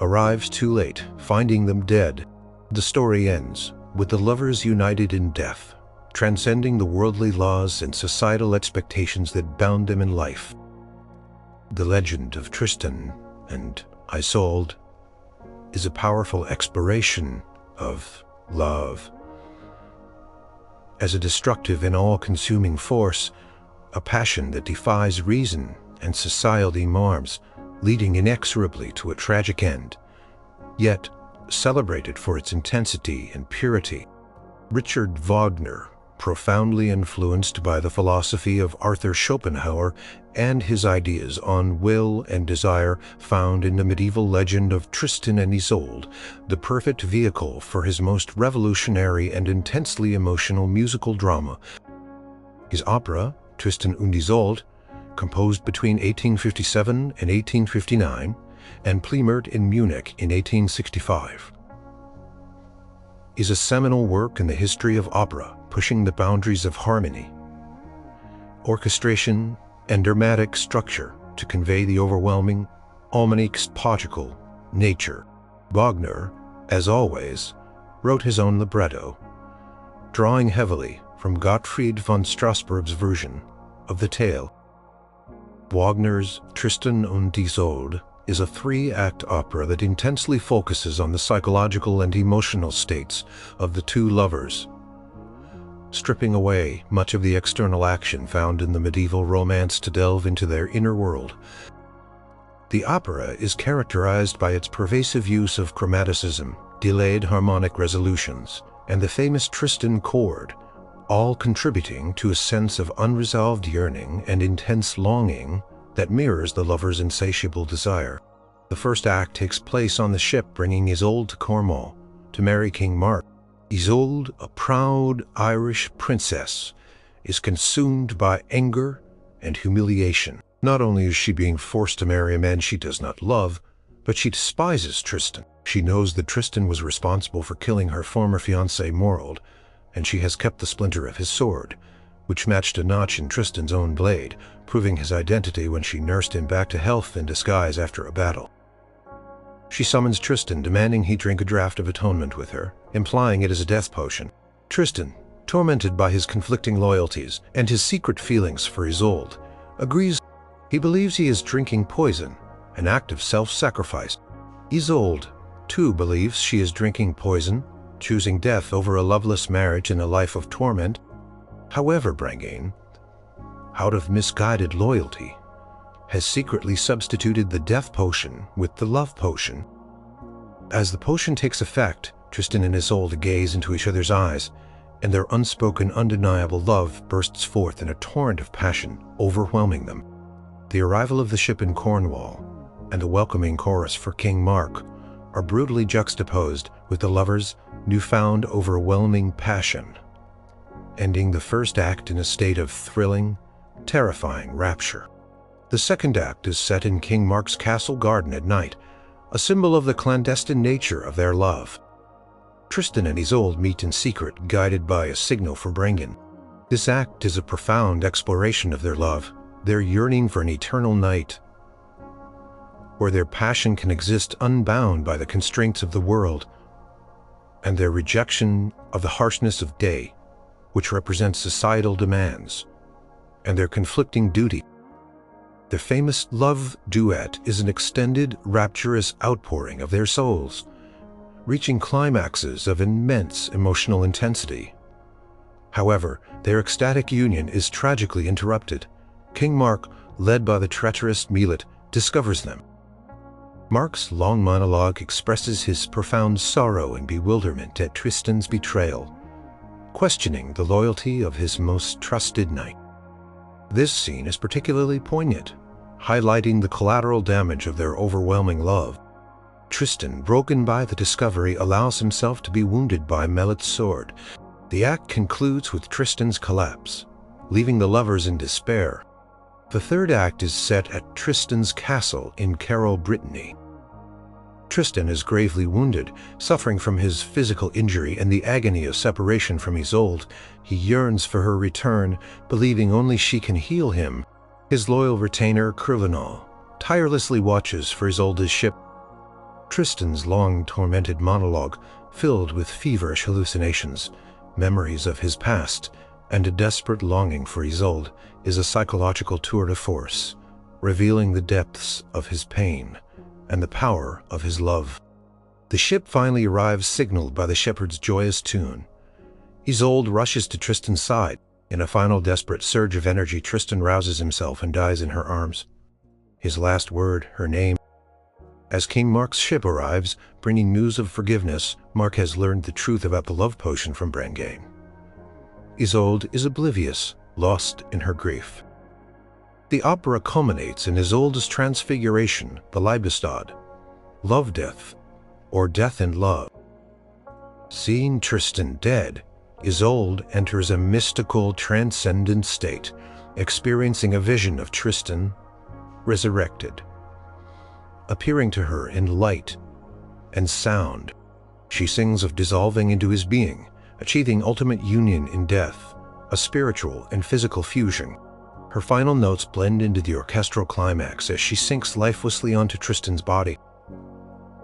arrives too late, finding them dead. The story ends with the lovers united in death, transcending the worldly laws and societal expectations that bound them in life. The legend of Tristan and Isolde is a powerful exploration of love as a destructive and all-consuming force, a passion that defies reason and societal norms, leading inexorably to a tragic end, yet celebrated for its intensity and purity. Richard Wagner, profoundly influenced by the philosophy of Arthur Schopenhauer and his ideas on will and desire, found in the medieval legend of Tristan and Isolde the perfect vehicle for his most revolutionary and intensely emotional musical drama. His opera, Tristan und Isolde, composed between 1857 and 1859, and premiered in Munich in 1865, is a seminal work in the history of opera, pushing the boundaries of harmony, orchestration, and dramatic structure to convey the overwhelming, omnipotent nature. Wagner, as always, wrote his own libretto, drawing heavily from Gottfried von Strasberg's version of the tale. Wagner's Tristan und Isolde is a three-act opera that intensely focuses on the psychological and emotional states of the two lovers, stripping away much of the external action found in the medieval romance to delve into their inner world. The opera is characterized by its pervasive use of chromaticism, delayed harmonic resolutions, and the famous Tristan chord, all contributing to a sense of unresolved yearning and intense longing that mirrors the lover's insatiable desire. The first act takes place on the ship bringing Isolde to Cornwall to marry King Mark. Isolde, a proud Irish princess, is consumed by anger and humiliation. Not only is she being forced to marry a man she does not love, but she despises Tristan. She knows that Tristan was responsible for killing her former fiancé Morold, and she has kept the splinter of his sword, which matched a notch in Tristan's own blade, proving his identity when she nursed him back to health in disguise after a battle. She summons Tristan, demanding he drink a draught of atonement with her, implying it is a death potion. Tristan, tormented by his conflicting loyalties and his secret feelings for Isolde, agrees. He believes he is drinking poison, an act of self-sacrifice. Isolde, too, believes she is drinking poison, choosing death over a loveless marriage and a life of torment. However, Brangane, out of misguided loyalty, has secretly substituted the death potion with the love potion. As the potion takes effect, Tristan and Isolde gaze into each other's eyes, and their unspoken, undeniable love bursts forth in a torrent of passion, overwhelming them. The arrival of the ship in Cornwall and the welcoming chorus for King Mark are brutally juxtaposed with the lovers' newfound overwhelming passion, ending the first act in a state of thrilling, terrifying rapture. The second act is set in King Mark's castle garden at night, a symbol of the clandestine nature of their love. Tristan and Isolde meet in secret, guided by a signal from Brangane. This act is a profound exploration of their love, their yearning for an eternal night, where their passion can exist unbound by the constraints of the world, and their rejection of the harshness of day, which represents societal demands, and their conflicting duty. The famous love duet is an extended, rapturous outpouring of their souls, reaching climaxes of immense emotional intensity. However, their ecstatic union is tragically interrupted. King Mark, led by the treacherous Millet, discovers them. Mark's long monologue expresses his profound sorrow and bewilderment at Tristan's betrayal, questioning the loyalty of his most trusted knight. This scene is particularly poignant, highlighting the collateral damage of their overwhelming love. Tristan, broken by the discovery, allows himself to be wounded by Melit's sword. The act concludes with Tristan's collapse, leaving the lovers in despair. The third act is set at Tristan's castle in Carroll, Brittany. Tristan is gravely wounded, suffering from his physical injury and the agony of separation from Isolde. He yearns for her return, believing only she can heal him. His loyal retainer, Curvinal, tirelessly watches for Isolde's ship. Tristan's long, tormented monologue, filled with feverish hallucinations, memories of his past, and a desperate longing for Isolde, is a psychological tour de force, revealing the depths of his pain and the power of his love. The ship finally arrives, signaled by the shepherd's joyous tune. Isolde rushes to Tristan's side. In a final desperate surge of energy, Tristan rouses himself and dies in her arms. His last word, her name. As King Mark's ship arrives, bringing news of forgiveness, Mark has learned the truth about the love potion from Brangane. Isolde is oblivious, lost in her grief. The opera culminates in Isolde's transfiguration, the Liebestod, love-death, or death in love. Seeing Tristan dead, Isolde enters a mystical, transcendent state, experiencing a vision of Tristan resurrected. Appearing to her in light and sound, she sings of dissolving into his being, achieving ultimate union in death, a spiritual and physical fusion. Her final notes blend into the orchestral climax as she sinks lifelessly onto Tristan's body.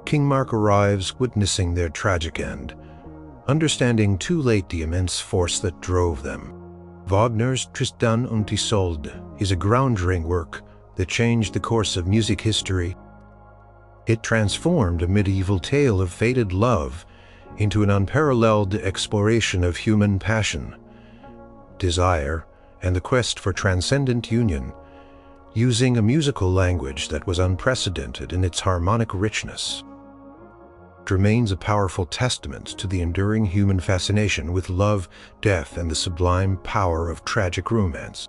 King Mark arrives, witnessing their tragic end, understanding too late the immense force that drove them. Wagner's Tristan und Isolde is a groundbreaking work that changed the course of music history. It transformed a medieval tale of fated love into an unparalleled exploration of human passion, desire, and the quest for transcendent union, using a musical language that was unprecedented in its harmonic richness. It remains a powerful testament to the enduring human fascination with love, death, and the sublime power of tragic romance.